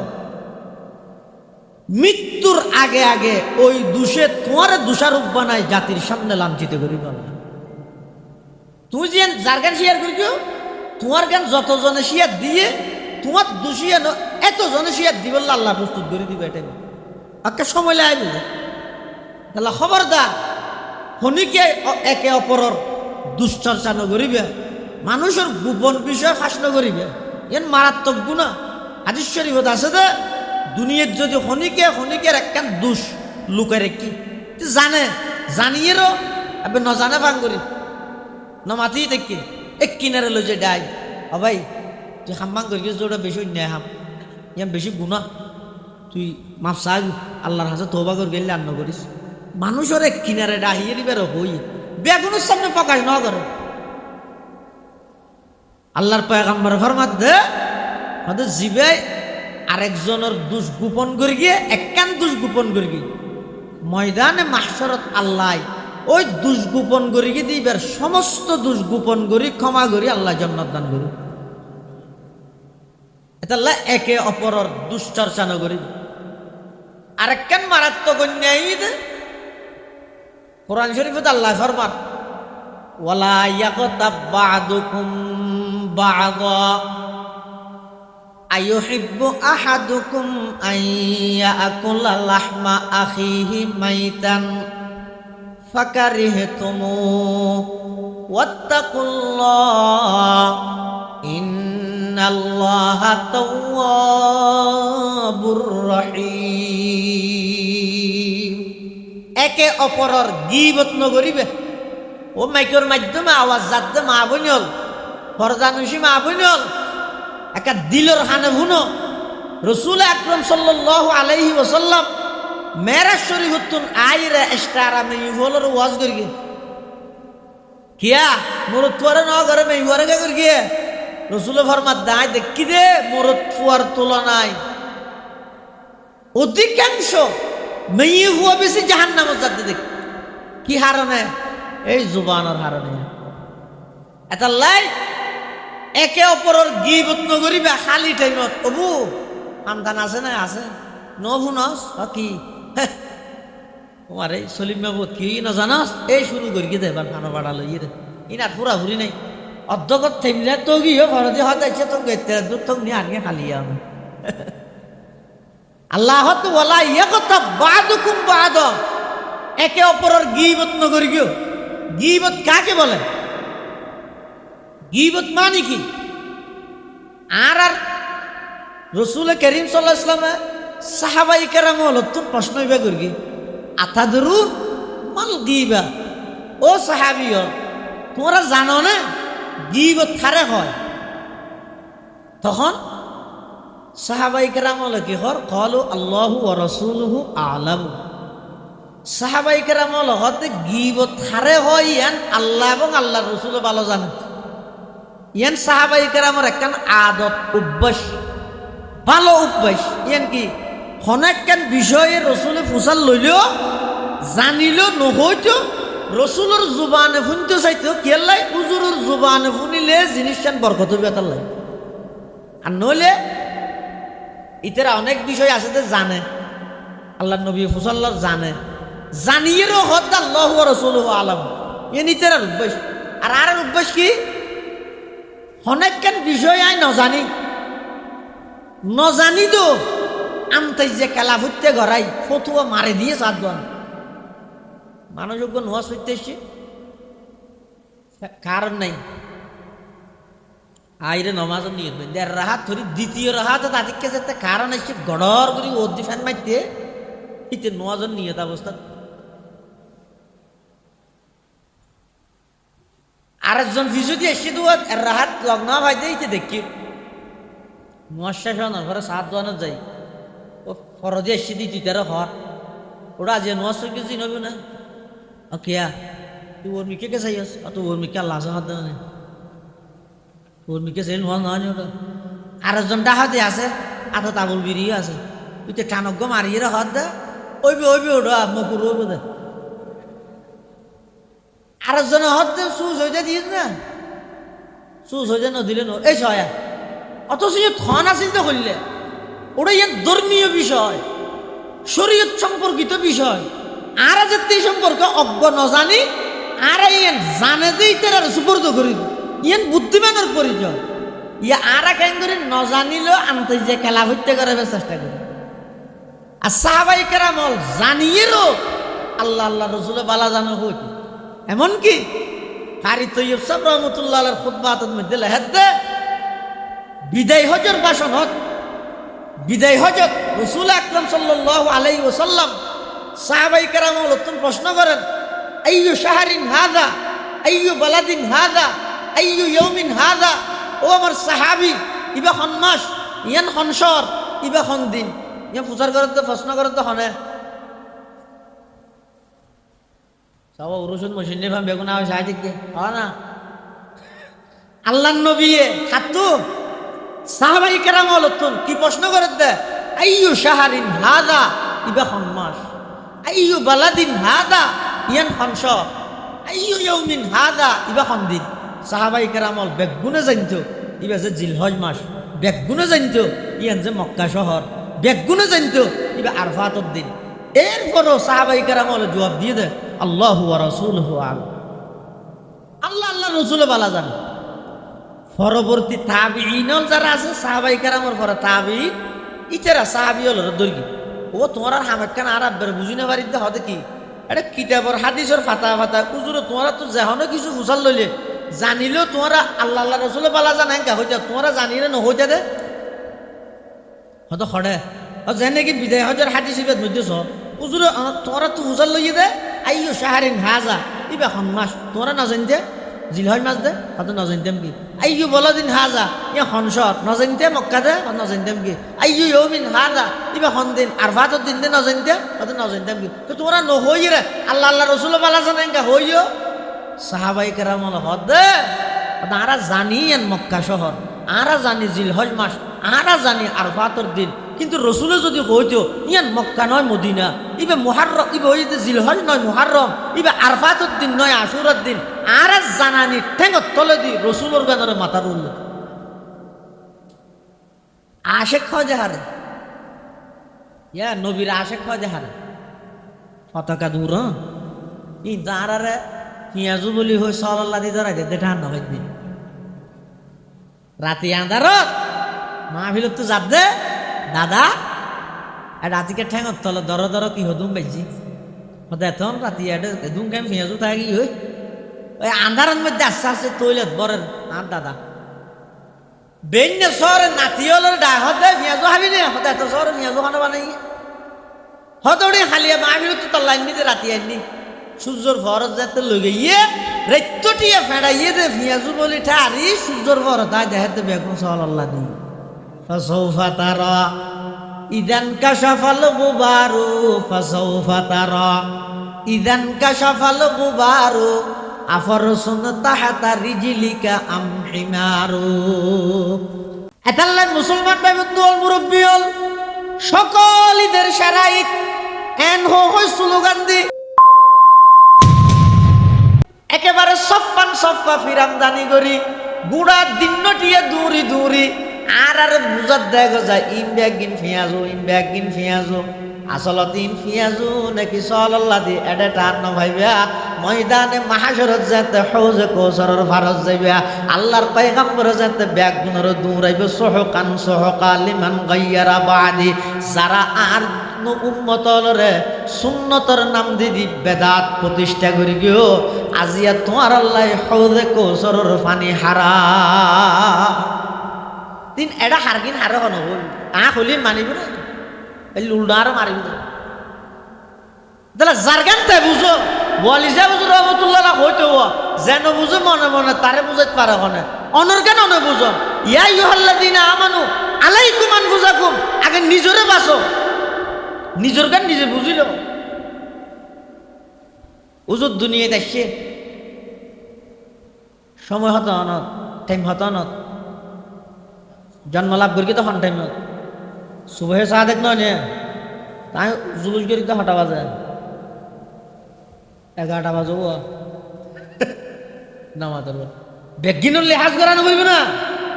মৃত্যুর আগে আগে ওই দোষে তোমার দোষারোপ বানায় জাতির সামনে লাঞ্ছিত করিব না তুমি যে যার গান শেয়ার করিও তোমার গান যতজনে শেয়ার দিয়ে তোমার দোষিয়ানো এত জনে শেয়ার দিব আল্লাহ প্রস্তুত করে দিবে এটা একটা সময় লাগবে তাহলে খবরদার হনিকে একে অপরের দুশ্চর্চা নগরিবে মানুষের গোপন বিষয় ফাঁস নগরিবে এন মারাত্মক গুণা হাদিস শরীফত আছে যে দুনিয়ার যদি হনিকের একখান দুষ লুকে রেখি জানে জানিয়েরও আপনি ন জানে ভাঙ করি ন মাতি দেখি এক কিনারে লো যে ডাই ও ভাই তুই হাম্বাং করি যেটা বেশি অন্যায় হাম ইয়াম বেশি গুণা তুই মাফ চাই আল্লাহর হাতে তওবা করে গেলে আর নকরিস মানুষের এক কিনারে ডাহিয়ে দিবে হই বেগুনের সামনে প্রকাশ ন করে আল্লাহর পয়গম্বর ফরমাত দে হয়তো জিবে আরেকজনের দুষ গোপন করে গিয়ে একখান দুষ গোপন করে গিয়ে ময়দানে মাহশরত আল্লাহ ওই দুষ গোপন করে গিয়ে দিবার সমস্ত দুষ গোপন করি ক্ষমা করি আল্লাহ জান্নাত দান করি এটা একে অপরের দুশ্চর্চা নগরী আরেকখান মারাত্মক অন্যায় কোরআন শরীফে আল্লাহ ফরমান ওয়ালা ইয়াগতাব বা'দুকুম বা'দা আইয়ুহিব্বু আহাদুকুম আইয়াকুলা লাহমা আখিহি মাইতান ফাকারিহতুমুহু ওয়াত্তাকুল্লাহ ইন্নাল্লাহা তাওয়াবুর রহিম। একে অপরের গীবত নগরিবে। ও মাইকের মাধ্যমে আওয়াজ যাতে মা বইনল ফরজানুসি মা বইনল একটা দিলর হানে ভুনো রসুল আকরম সাল্লাল্লাহু আলাইহি ওয়াসাল্লাম মেরাজ শরীফতুন আইরে ইস্তারা মে ইভলর ওয়াজ করি কিয়া মুরত পরে ন করে মে ইভরে কে করি রসুল ফরমাত দাই দেখি দে মুরত ফুয়ার তুলনায় অধিকাংশ মেয়ে হুয়া বেশি জাহান্নামে যাতে দেখ কি হারণে এই জুবানের হারণে এটা লাই একে অপরের গীবত নগরিবে খালি টাইমত অবু আমদান আছে না আছে নবু নস কি তোমার এই সলিম বাবু কি না জানাস এই শুরু করি দে এবার খানা বাড়া লইয়ে দে ইনার পুরা ভুরি নাই অর্ধকত থেমলে তো গিয়ে ভরদি হতাইছে তো গেতে দূর তো নিয়ে আনিয়ে খালি আমি আল্লাহ তো বলা ইয়ে কথা বাদুকুম বাদ একে অপরের গীবত নগরি গিয়ে গীবত কাকে বলে গীবত মানে কি আর আর রসুল করিম সাল্লাল্লাহু আলাইহি ওয়াসাল্লাম সাহাবাই কেরাম হলতুন প্রশ্ন হইবা করি আতাদরু মাল গীবা ও সাহাবীয় তোমরা জানো না গীবত কারে হয় তখন সাহাবাই কেরাম হল কি হর ক্বালু আল্লাহু ওয়া রাসূলুহু আ'লাম সাহাবাই কেরাম হল হতে গীবত কারে হয় ইয়ান আল্লাহ এবং আল্লাহর রাসূল ভালো জানেন ইয়ান সাহাবাই কেরামের একখান আদত অভ্যাস ভালো অভ্যাস ইয়ান কি অনেকখান বিষয়ে রসুলে ফুসাল লইলেও জানিল নহইতো রসুলের জুবানে শুনতে চাইতো কেলাই হুজুরের জুবানে শুনিলে জিনিসটান বরকত হইবে তার লাগে আর নইলে ইতারা অনেক বিষয় আছে যে জানে আল্লাহ নবী ফুসাল্লাহ জানে জানিয়েরও হদ আল্লাহু ওয়া রাসূলুহু আ'লাম ইয়ান ইতারার অভ্যাস আর অভ্যাস কি অনেকখান বিষয় আই নজানি তো আমতাই যে খেলা ফুটতে গড়াই ফতুয়া মারে দিয়ে চাঁদ দোয়ান মানুষজ্ঞ নোয়াজ হইতে এসছে কারণ নাই আইরে নমাজ নিয়ে দেড় রাহাত ধরি দ্বিতীয় রাহাত তাদেরকে যেতে কারণ এসছে গড়র করি ওদি ফ্যান মারতে ইতে নোয়াজন নিয়ে অবস্থা আরেকজন ফিজু দিয়ে এসে দুয়াত রাহাত লগ্ন ভাই দিতে দেখি নোয়াজ ঘরে সাত দোয়ানো যাই ও ফরদে এসে দিই তুই তারা হর ওরা যে নোয়াজ সঙ্গে চিন হবে না ও কিয়া তুই ওর মিকে কে চাই তো ওর মিকে আল্লাহ হাত দেওয়া নেই ওর মিকে চাই নোয়াজ না ওটা আরেকজন ডাহাতে আছে আধা তাবুল বিরিয়ে আছে তুই তো টানজ্ঞ মারিয়ে হাত দে ওইবে ওটা মকুর ওইবে দে আরেকজনে হত দে সুজ হয়ে যায় দিস না সুজ হয়ে যায় নদিলে এই সয়া অথচ ইয়ে থন আসিল তো করলে ওটা ইয়ে ধর্মীয় বিষয় শরীয়ত সম্পর্কিত বিষয় আর যে সম্পর্কে অজ্ঞ নজানি আর ইয়েন জানে যে ইতার সুপর্দ করি ইয়েন বুদ্ধিমানের পরিচয় ইয়ে আর কেন করে নজানিল আনতে যে খেলা হইতে করার চেষ্টা করি আর সাহাবাই কেরামল জানিয়েরও আল্লাহ আল্লাহ রসুলে বালা জানো হইত এমনকি কারি তৈয়ব সাহেব রহমতুল্লাহ আলাইহির খুতবাতের মধ্যে লেখেন দে বিদায় হজের ভাষণ হত বিদায় হজত রসুল আকরাম সাল্লাল্লাহু আলাইহি ওয়াসাল্লাম সাহাবাই কেরাম নতুন প্রশ্ন করেন আইয়ু শাহরিন হাযা আইয়ু বালাদিন হাযা আইয়ু ইয়াউমিন হাযা ও আমার সাহাবী ইবা খন মাস ইয়ান খনসর ইবা খন দিন ইয়া ফুজার করতে প্রশ্ন করতে হনে সব উরুসুন মসজিদে ভাম বেগুনা হয় সাহায্য কে না আল্লাহর নবী খাতু সাহাবাই কেরাম নতুন কি প্রশ্ন করে দে আইয়ু শাহরিন হাযা ইবা খন মাস আইয়ু বালাদিন হাযা ইয়ান খনসর আইয়ু ইয়াউমিন হাযা ইবা খন দিন সাহাবাই কেরামল বেগুনে জানতো ইবা যে জিলহজ মাস বেগুনে জানতো ইয়ান যে মক্কা শহর বেগুনে জানতো ইবা আরফাতর দিন এরপরও সাহাবাই কেরামল জবাব দিয়ে দেয় আল্লাহু ওয়া রাসূলুহু আ'লাম আল্লাহ আল্লাহ রাসূল বালা জানে পরবর্তী তাবিঈনল যারা আছে সাহাবাই কেরামের পরে তাবিঈন ইতারা সাহাবীল দর্গি ও তোমার আর হামেকান আরবের বুঝি না বাড়িতে হতে কি এটা কিতাবর হাদিসের ফাতা ফাতা উজুরে তোমারা তো যেহনো কিছু বুঝাল লইলে জানিলেও তোমরা আল্লাহ আল্লাহ রসুলের বালা জানাই কা হইতা তোমরা জানিলে ন হইতা দে হয়তো খড়ে যেনে কি বিদায় হজর হাদিস ইবাদ মধ্যেছ উজুরে তোমরা তো বুঝাল লইয়ে দে আইয়ো শাহরিন হাজা ইবা খন মাস তোমরা না জানতে জিলহজ মাস দে হয়তো না জানতাম কি আইয়ো বলদিন হাজা ইয়া খনসর না জানতে মক্কা দে না জানতাম কি আইয়ো ইয়মিন হাজা ইবা খন দিন আরফাতর দিন দে না জানতে হয়তো না জানতাম কি তো তোমরা ন হইয়ে রে আল্লাহ আল্লাহ রসুলের বালা জানাই কা হইও সাহাবাই কেরামল হদে আরা জানি মক্কা শহর আরা জানি জিলহজ মাস আরা জানি আরফাতর দিন কিন্তু রসুলে যদি হইতো ইয়ান মক্কা নয় মদিনা ইবে মুহাররম ইবে হইতে জিলহজ নয় মুহাররম ইবে আরফাতর দিন নয় আশুরার দিন আরা জানানি ঠেঙ্গত তলে দি রসুলের গানের মাথার উল্ল আশেক খাওয়া যাহারে ইয়া নবীর আশেক খাওয়া যাহারে পতাকা দূর ই দাঁড়ারে পিঁয়াজু বলি হই সল্লা দি ধরাই দে ঠান নবাই দিন রাতি আন্ধারত মাহফিলত তো যাব দে দাদা রাতিকে ঠেঙত তলে দর দর কি হদুম বাইছি হতে এখন রাতি দুম কেম পিঁয়াজু থাকি হই ওই আন্ধারের মধ্যে আস্তে আস্তে তৈলত বরের আর দাদা বেন্য শহরের নাতিয়লের ডাক হতে পিঁয়াজু হাবি নে হতে এত শহরে পিঁয়াজু খানা বানাই হতে খালিয়া মাহফিলত তো তল্লাই নিতে রাতি আইনি সূর্যর ফরত যাতে লগে ইয়ে রেত্তটিয়া ফেড়াইয়ে দে পিঁয়াজু বলি ঠারি সূর্যর ফরত আয় দেখাতে বেগুন সাল্লাল্লাহ দি ফাসাউফা তারা ইদান কাশাফাল গুবারু ফাসাউফা তারা ইদান কাশাফাল গুবারু আফরসুন তাহাতা রিজলিকা আম হিমারু এতাল্লাহ মুসলমান ভাই বন্ধু হল মুরব্বী হল সকল ঈদের সারাইক এন হই স্লোগান দি একেবারে সফান সফা ফিরামদানি করি গুড়া দিনটিয়ে দূরি দূরি আর বুঝার দেখা যায় ইম ব্যাগিন ফিয়াজো আসলত ইন ফিয়াজু নাকি সাল্লাল্লাহ দি এডে টান ন ভাইবা ময়দানে মাহাশরত যাতে হৌজে কৌসরের ভারত যাইবা আল্লাহর পয়গম্বর যাতে ব্যাগ গুণর দৌড়াইবে সহকা লিমান গাইয়ারা বাদি যারা আর উম্মতলরে সুন্নতর নাম দিদি বেদাত প্রতিষ্ঠা করি গিয়েও আজিয়া তোমার আল্লাহ হৌজে কৌসরের পানি হারা তিন এটা হারগিন হারে হন হলি মানিব না লুলডার মারিব না তাহলে জারগানতে বুঝো বলিজা বুঝো রহমতুল্লাহ হইতে যেন বুঝো মনে মনে তারে বুঝাইতে পারে হনে অনর কেন অনে বুঝো ইয়া আইয়ুহাল্লাযীনা আমানু আলাইকুম আনফুসাকুম আগে নিজরে বাঁচো নিজের গান নিজে বুঝিল উজুর দুনিয়ায় দেখছে সময় হতো অনত টাইম হতো অনত জন্ম লাভ করি তখন টাইমত সুবহে সাদেক নয় নে তাই জুলুস করি তো 8টা বাজে 11টা বাজব নামাজ বেগিনুর লেহাজ করানো বলবে না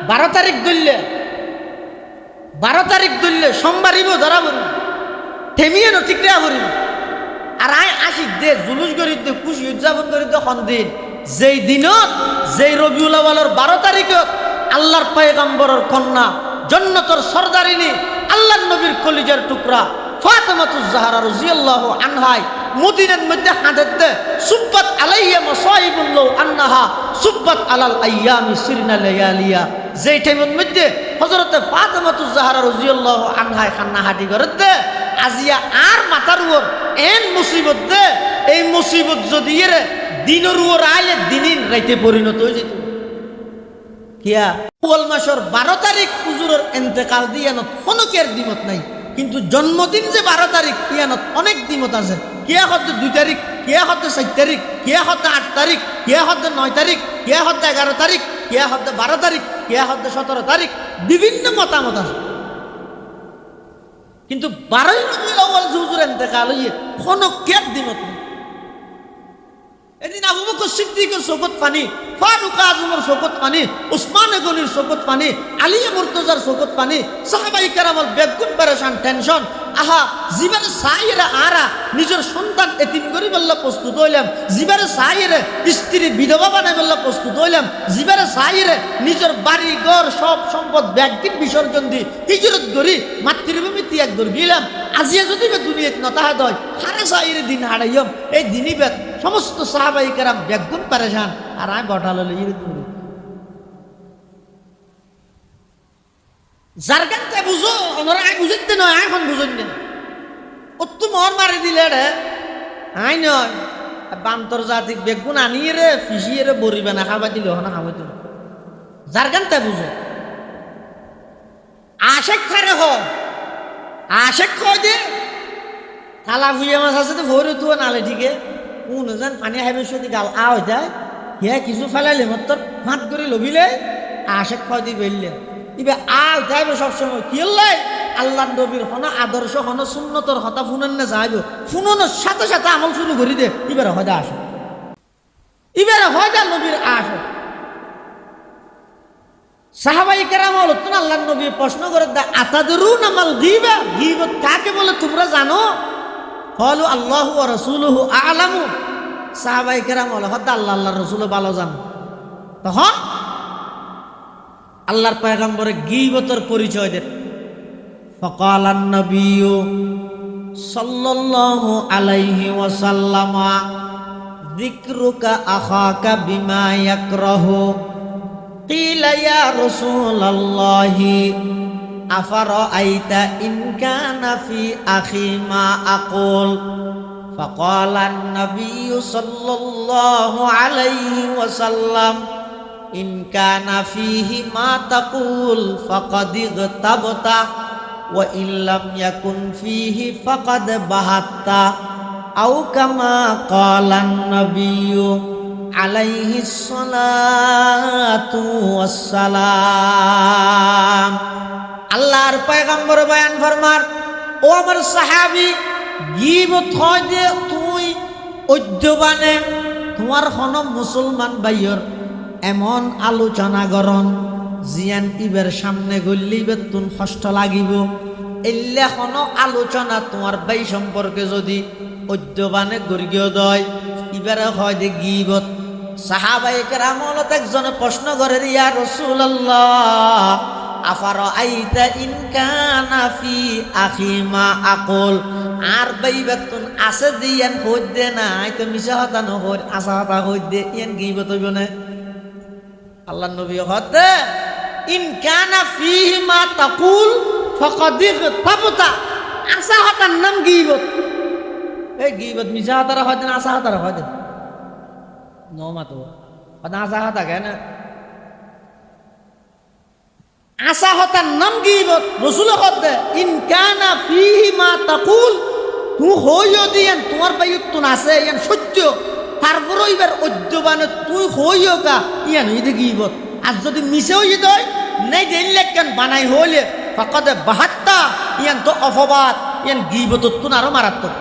12 তারিখ ধরলে সোমবারিব ধরা বলবে থেমিয়ে ন ঠিক রেয়া করিব আর আই আশিক দে জুলুস করি দে খুশি উদযাপন করি তখন দিন যেই দিনত যেই রবিউল আউয়ালের 12 তারিখত আল্লাহর পয়গম্বরের কন্যা জান্নাতের সরদারিনী আল্লাহর নবীর কলিজার টুকরা ফাতেমাতুজ জাহরা রাদিয়াল্লাহু আনহা মদিনার মধ্যে হাঁটতে দে সুব্বাত আলাইয়া মাসাইবুল লাউ আন্নাহা সুব্বাত আলাল আইয়ামি সিরনা লায়ালিয়া যেই টাইমের মধ্যে হযরতে ফাতেমাতুজ জাহরা রাদিয়াল্লাহু আনহা খান্না হাঁটি করে দে আজিয়া আর মাথার উপর এন মুসিবত দে এই মুসিবত যদি এর দিনের উপর আইলে দিনিন রাইতে পরিণত হয়ে যেত কিয়া আউয়াল মাসের 12 তারিখ হুজুরের ইন্তেকাল দিয়ানত কোনো কের দিমত নাই কিন্তু জন্মদিন যে 12 তারিখ কিয়ানত অনেক দিমত আছে কিয়া হতে 2 তারিখ কিয়া হতে 4 তারিখ কিয়া হতে 8 তারিখ কিয়া হতে 9 তারিখ কিয়া হতে 11 তারিখ কিয়া হতে 12 তারিখ কিয়া হতে 17 তারিখ বিভিন্ন মতামত আছে কিন্তু 12 রবিউল আউয়াল হুজুর ইন্তেকাল হইয়ে কোনো কের দিমত নাই এদিন আবু বকর সিদ্দিকের চোখত পানি ফারুক আজমের চোখত পানি উসমান গনির চোখত পানি আলী মুর্তজার চোখত পানি সাহাবায়ে কেরামের বেগুন পেরেশান টেনশন আহা জীবনে সাইয়েরা আরা নিজের সন্তান এতিম করি বললা প্রস্তুত হইলাম, জীবনে সাইয়েরে স্ত্রী বিধবা বানাই বললা প্রস্তুত হইলাম, জীবনে সাইয়েরে নিজের বাড়ি ঘর সব সম্পদ ব্যাগদিন বিসর্জন দি হিজরত করি মাতৃভূমি ত্যাগ করে গেলাম। আজিয়া যদি দুনিয়াত নতাহা দয় হারে সাইয়ের দিন হারাইম এই দিনই বেদ সমস্ত সাহাবাই কেরাম ব্যাগুন পারেশান আর আমি বটাল ইয়ে দূর যার গানটা বুঝো ওনারা আই বুঝতে নয় এখন বুঝুন না ও তো মর মারি দিলে রে আই নয় আন্তর্জাতিক বেগুন আনিয়ে রে ফিসিয়ে রে বরিবে না খাবার দিলে না খাবার দিল যার গানটা বুঝো আশেক খারে হয় আশেক খয় দে থালা ভুইয়া মাছ আছে তো ভরে তুই নালে ঠিকে কোন যেন পানি হাইবে সত্যি গাল আ হয়ে যায় হে কিছু ফেলাইলে মাত্র ফাঁক করে লবিলে আশেক খয় দিয়ে বেললে ইবে আল যাইব সবসময় কি হল্লাই আল্লাহ নবীর হন আদর্শ হন সুন্নতর হতা ফুনেন না যাইব ফুননের সাথে সাথে আমল শুরু করি দে এবারে হয়তো আসে এবারে হয়তো নবীর আসে সাহাবাই কেরাম হল তুমি আল্লাহ নবী প্রশ্ন করে দেয় আতাদেরু নামাল গিবা গিবত কাকে বলে তোমরা জানো হলো আল্লাহ ও রসুলহু আলামু সাহাবাই কেরাম হল হয়তো আল্লাহ আল্লাহ রসুল ভালো জানো তখন আল্লাহর পয়গম্বরে গীবতের পরিচয় দেন ফাকালান নবিয়্যু সাল্লাল্লাহু আলাইহি ওয়াসাল্লাম যিকরুকা আখাকা বিমা ইয়াকরাহু কিলা ইয়া রাসূলুল্লাহি আফারাআইতা ইন কানা ফি আখি মা আকুল ফাকালান নবিয়্যু সাল্লাল্লাহু আলাইহি ওয়াসাল্লাম ইন কানা ফিহি মা তাকুল ফাকাদ ইগতাবতা ওয়া ইন লাম ইয়াকুন ফিহি ফাকাদ বাহাত্তা আও কামা ক্বালান নাবিয়্যু আলাইহিস সালাতু ওয়াস সালাম আল্লাহর পয়গম্বর বয়ান ফরমার ও আমার সাহাবী গীবত হয় যে তুই অদ্যবানে তোমার হন মুসলমান ভাইয়র এমন আলোচনা গরম জিয়ান ইবের সামনে গল্লি বেতুন কষ্ট লাগিব এল্লে কোন আলোচনা তোমার ভাই সম্পর্কে যদি অদ্যবানে গর্গীয় দয় ইবারে হয় যে গীবত সাহাবায়ে কেরাম হলত একজনে প্রশ্ন করে ইয়া রাসূলুল্লাহ আফারাআইতা ইন কানা ফি আখি মা আকুল আর ভাই বেতুন আছে দিয়ান হই দে না তো মিছা কথা নহর আসা কথা হই দে ইয়ান গীবত হইব না আল্লাহ নবী হতে ইন কানা ফিহি মা তাকুল ফাকাদ ইগতাবতা আসা হতার নাম গীবত এই গীবত মিছা হতার হয় না আসা হতার হয় নো মাতো কথা আসা হতা কেন আসা হতার নাম গীবত রাসূল হতে ইন কানা ফিহি মা তাকুল তু হইও দিয়ান তোমার বাইত তুন আছে ইয়ান সত্য তারপর এবার অদ্যবানে তুই হইও কা ইয়ান হইতে গীবত আর যদি মিশে হইয়ে দেয় নেই দিলে কেন বানাই হইলে ফাকাদে বাহাত্তা ইয়ান তো অপবাদ ইয়ান গীবত তুন আরো মারাত্মক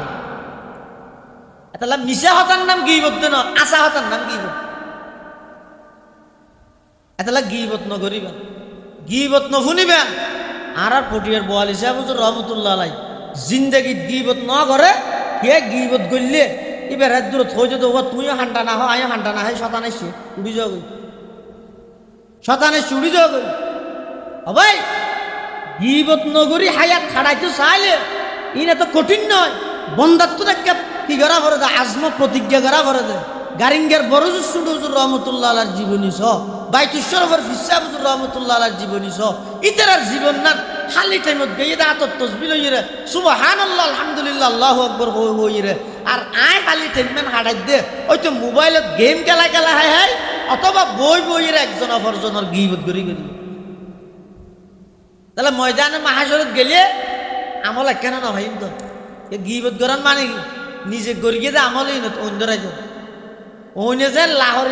এটা মিশে হতার নাম গীবত না আসা হতার নাম গীবত এটা গীবত নগরিবেন গীবত নশুনিবেন আর পটিয়ার বোয়ালি সাহেব রহমতুল্লাহ আলাই জিন্দগিত গীবত ন করে কে গীবত গললে এবার হাত দূরত হয়ে যেত তুইও হান্টা না হয় আমিও হান্টা না হয় শতানেছি উড়ি যাও গই শতানেছি উড়ি যাও গই ভাই গীবত নগরী হায়াত খাড়াইতে চাইলে ইন এত কঠিন নয় বন্ধাত্ম একটা কি করা করে দেয় আজম প্রতিজ্ঞা করা করে দেয় গারিঙ্গের বড় সুডুজুর রহমতুল্লাহ আলার জীবনী স বাইতুশ্বরফের ফিসাবুজুর রহমতুল্লাহ আলার জীবনী স ইতার জীবন না খালি টাইমত গিয়ে আতর তসবিল হইরে সুবহানাল্লাহ আলহামদুলিল্লাহ আল্লাহু আকবার হইরে আর আয় খালি টাইমমান হাড়াই দে ওই তো মোবাইলত গেম খেলা খেলা হাই হাই অথবা বই বইয়ের একজন অপরজনের গীবত করি করি তাহলে ময়দানে মাহাশরত গেলে আমল কেন না হয় তো গীবত করার মানে কি নিজে গড়ি গিয়ে আমলই না অন্যরাই তো ওনে যে লাহর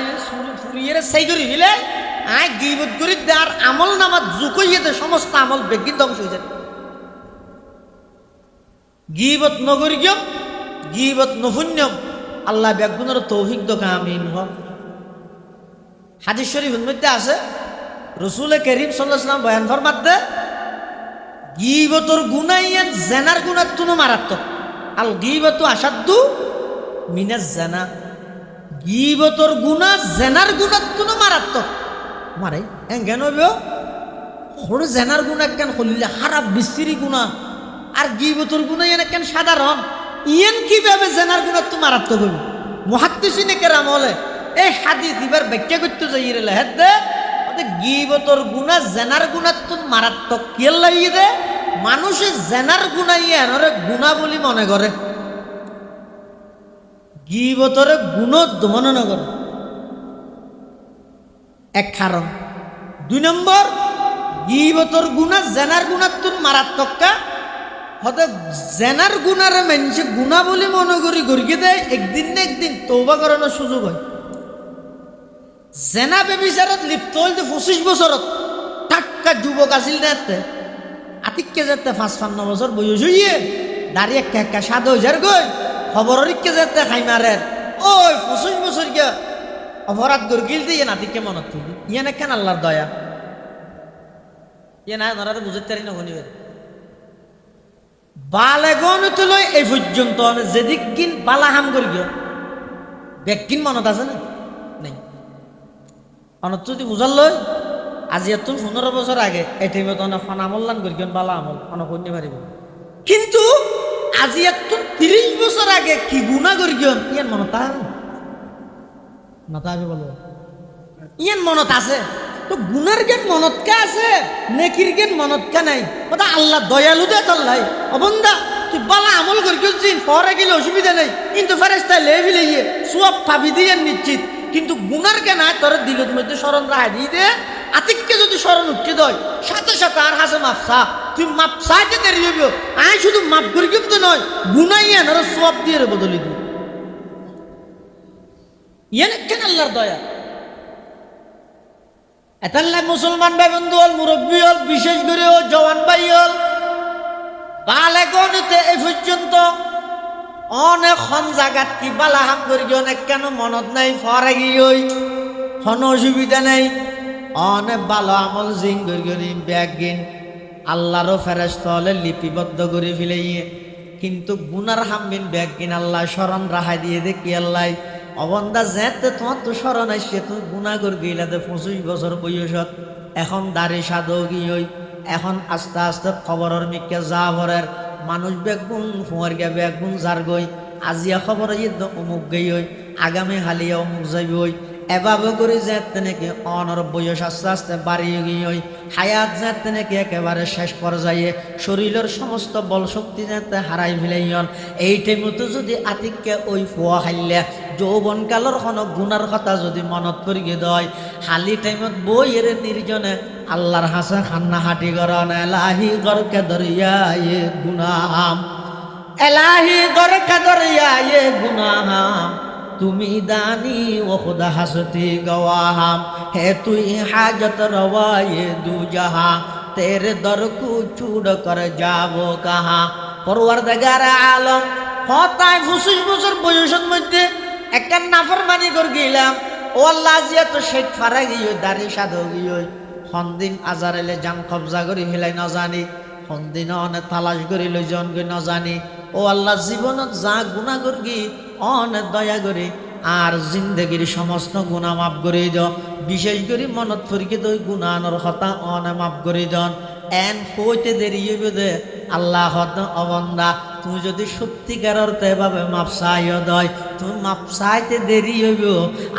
ফুরিয়ে সেই করি দিলে আয় গীবত করি আর আমল নামার জুকইয়ে দে সমস্ত আমল বেগিন ধ্বংস হয়ে যায় গীবত নগরী গিয়ম গীবত নফুন্যম আল্লাহ বেগুনের তৌফিক দোকা আমিন হক হাদিস শরীফের মধ্যে আছে রাসূল করিম সাল্লাল্লাহু আলাইহি ওয়াসাল্লাম বয়ান ফরমাতে গীবতর গুনাহ ইয়ান জেনার গুনার তুনো মারাত্মক। আল গীবতু আসাদ্দু মিনাজ জানা। গীবতর গুনাহ জেনার গুনার তুনো মারাত্মক। মারে কেন হইব হরে জেনার গুনাহ কেন হলিলে হারাপ বিশ্রী গুনাহ, আর গীবতর গুনাহ ইয়ান কেন সাধারণ। ইয়ান কিভাবে জেনার গুনাহ তো মারাত্মক হইব? মুহাদ্দিসিনে কেরাম বলে এই হাদিস এবার ব্যাখ্যা করতে যাই রে লেহেদ দে গীবতর গুনাহ জেনার গুনাহ তো মারাত্মক কি লাগিয়ে দে মানুষে জেনার গুনাহ ইয়ানরে গুনাহ বলি মনে করে, গীবতরে গুণত মনে না করে। এক কারণ। 2 নম্বর, গীবতর গুনাহ জেনার গুনাহ তো মারাত্মক কা হতে জেনার গুনারে মানুষে গুনাহ বলি মনে করি গড়িয়ে দেয়, একদিন না একদিন তওবা করানোর সুযোগ হয়। জেনা বেবিচারত লিপ্ত হইতে 25 বছরত টাক্কা যুবক আসিল না এতে আতিককে যেতে 55 বছর বয়স হইয়ে দাঁড়িয়ে একটা 7,000 গই খবরের ইকে যেতে খাই মারেন ওই 25 বছর গিয়া অপরাধ গড়গিল দিয়ে নাতিকে মনত তুলি ইয়ানে কেন আল্লাহর দয়া ইয়ে না ওনারা বুঝতে পারি না গনিবে বালেগন তুলো এই পর্যন্ত যেদিকিন বালাহাম করি গিয়ে ব্যক্তিন মনত আছে না নেই অনত যদি বুঝাল লয় আজি এত 15 বছর আগে এই টাইমে তো ফানামল্লান করি গিয়ে বালা আমল অনেক করতে পারিব, কিন্তু আজি এত 30 বছর আগে কি গুণা করি গিয়ে ইয়ান মনত নতাবে বলো ইয়ান মনত আছে তো গুনার জ্ঞান মনত কা আছে নেকির জ্ঞান মনত কা নাই ওটা আল্লাহ দয়ালু দে তাল্লাই অবন্দা তুই বালা আমল করি গেছিস পরে গেলে অসুবিধা নেই, কিন্তু ফেরেশতা লেভি লইয়ে সওয়াব পাবি দিয়ে নিশ্চিত, কিন্তু গুনার জ্ঞান আয় তোর দিলের মধ্যে স্মরণ রাখা দিয়ে দে আতিককে যদি স্মরণ উঠতে দেয় সাথে সাথে আর হাসে মাপসা তুই মাপ চাইতে দেরি হইব আয় শুধু মাপ করি কিন্তু নয় গুনাই আন আর সওয়াব দিয়ে বদলি দিই ইয়ান কেন আল্লাহর দয়া। এতাল্লাই মুসলমান ভাই বন্ধু হল মুরব্বী হল বিশেষ করে ও জওয়ান ভাই হল বালেগনিতে এই পর্যন্ত অনেক খন জায়গাত কি বালাহাম করি অনেক কেন মনত নাই ফরে গিয়ে কোনো অসুবিধা নাই অনেক ভালো আমল জিং করি ব্যাগ গিন আল্লাহরও ফেরেশতা হলে লিপিবদ্ধ করে ফেলাইয়ে, কিন্তু গুনার হামবিন ব্যাগ গিন আল্লাহ স্মরণ রাহাই দিয়ে দেখি আল্লাহ অবন্দা যেতে তোমার তো স্মরণ আসছে তুই গুণা করে গেলাতে 25 বছর বয়সত এখন দাড়ি সাদো গিয়ে এখন আস্তে আস্তে খবরের মিকে যা ভরের মানুষ বেগুন ফুয়ার গিয়া বেগুন যার গই আজিয়া খবর অমুক গই আগামী হালিয়া অমুক যাবি ওই এভাবে করে যেতে নাকি অনর বয়স আস্তে আস্তে বাড়িয়ে গিয়ে হায়াত যেতে নাকি একেবারে শেষ পর্যায়ে শরীরের সমস্ত বল শক্তি যেতে হারাই ফেলাইন এই টাইমতো যদি আতিককে ওই ফুয়া খাইলে যৌবন কালর কোনো গুনার কথা যদি মনত করিয়ে দেয় হালি টাইমত বই এর নির্জনে আল্লাহর হাসে খান্না হাঁটি গরন এলাহি গরকে দরিয়ায়ে গুনাহাম এলাহি গরকে দরিয়ায়ে গুনাহাম তুমি দানি ও খুদা হাসতি গওয়াহাম হে তুই হাজত রওয়ায়ে দু জাহা তেরে দর কু ছুড় কর যাবো কাহা। পরওয়ারদিগার আলম হতায় 25 বছর বয়সের মধ্যে একটা নাফরমানি করে গেলাম ও আল্লাহ জিয়া তো শেখ ফারা গিয়ে দাড়ি সাদো গিয়ে সন্দিন আজার এলে জান কবজা করি ফেলাই ন জানি সন্দিন অনেক তালাশ করি লই জন গই ন জানি ও আল্লাহ জীবনত যা গুণা করগি অনেক দয়া করে আর জিন্দগির সমস্ত গুণা মাফ করে দিও, বিশেষ করে মনত ফরিকে তো গুণানোর কথা অনেক মাফ করে দিন এন কইতে দেরি হইবে দে আল্লাহ হত অবন্দা তুমি যদি সত্যিকার অর্থে এভাবে মাপ চাইও দয় তুমি মাপ চাইতে দেরি হইব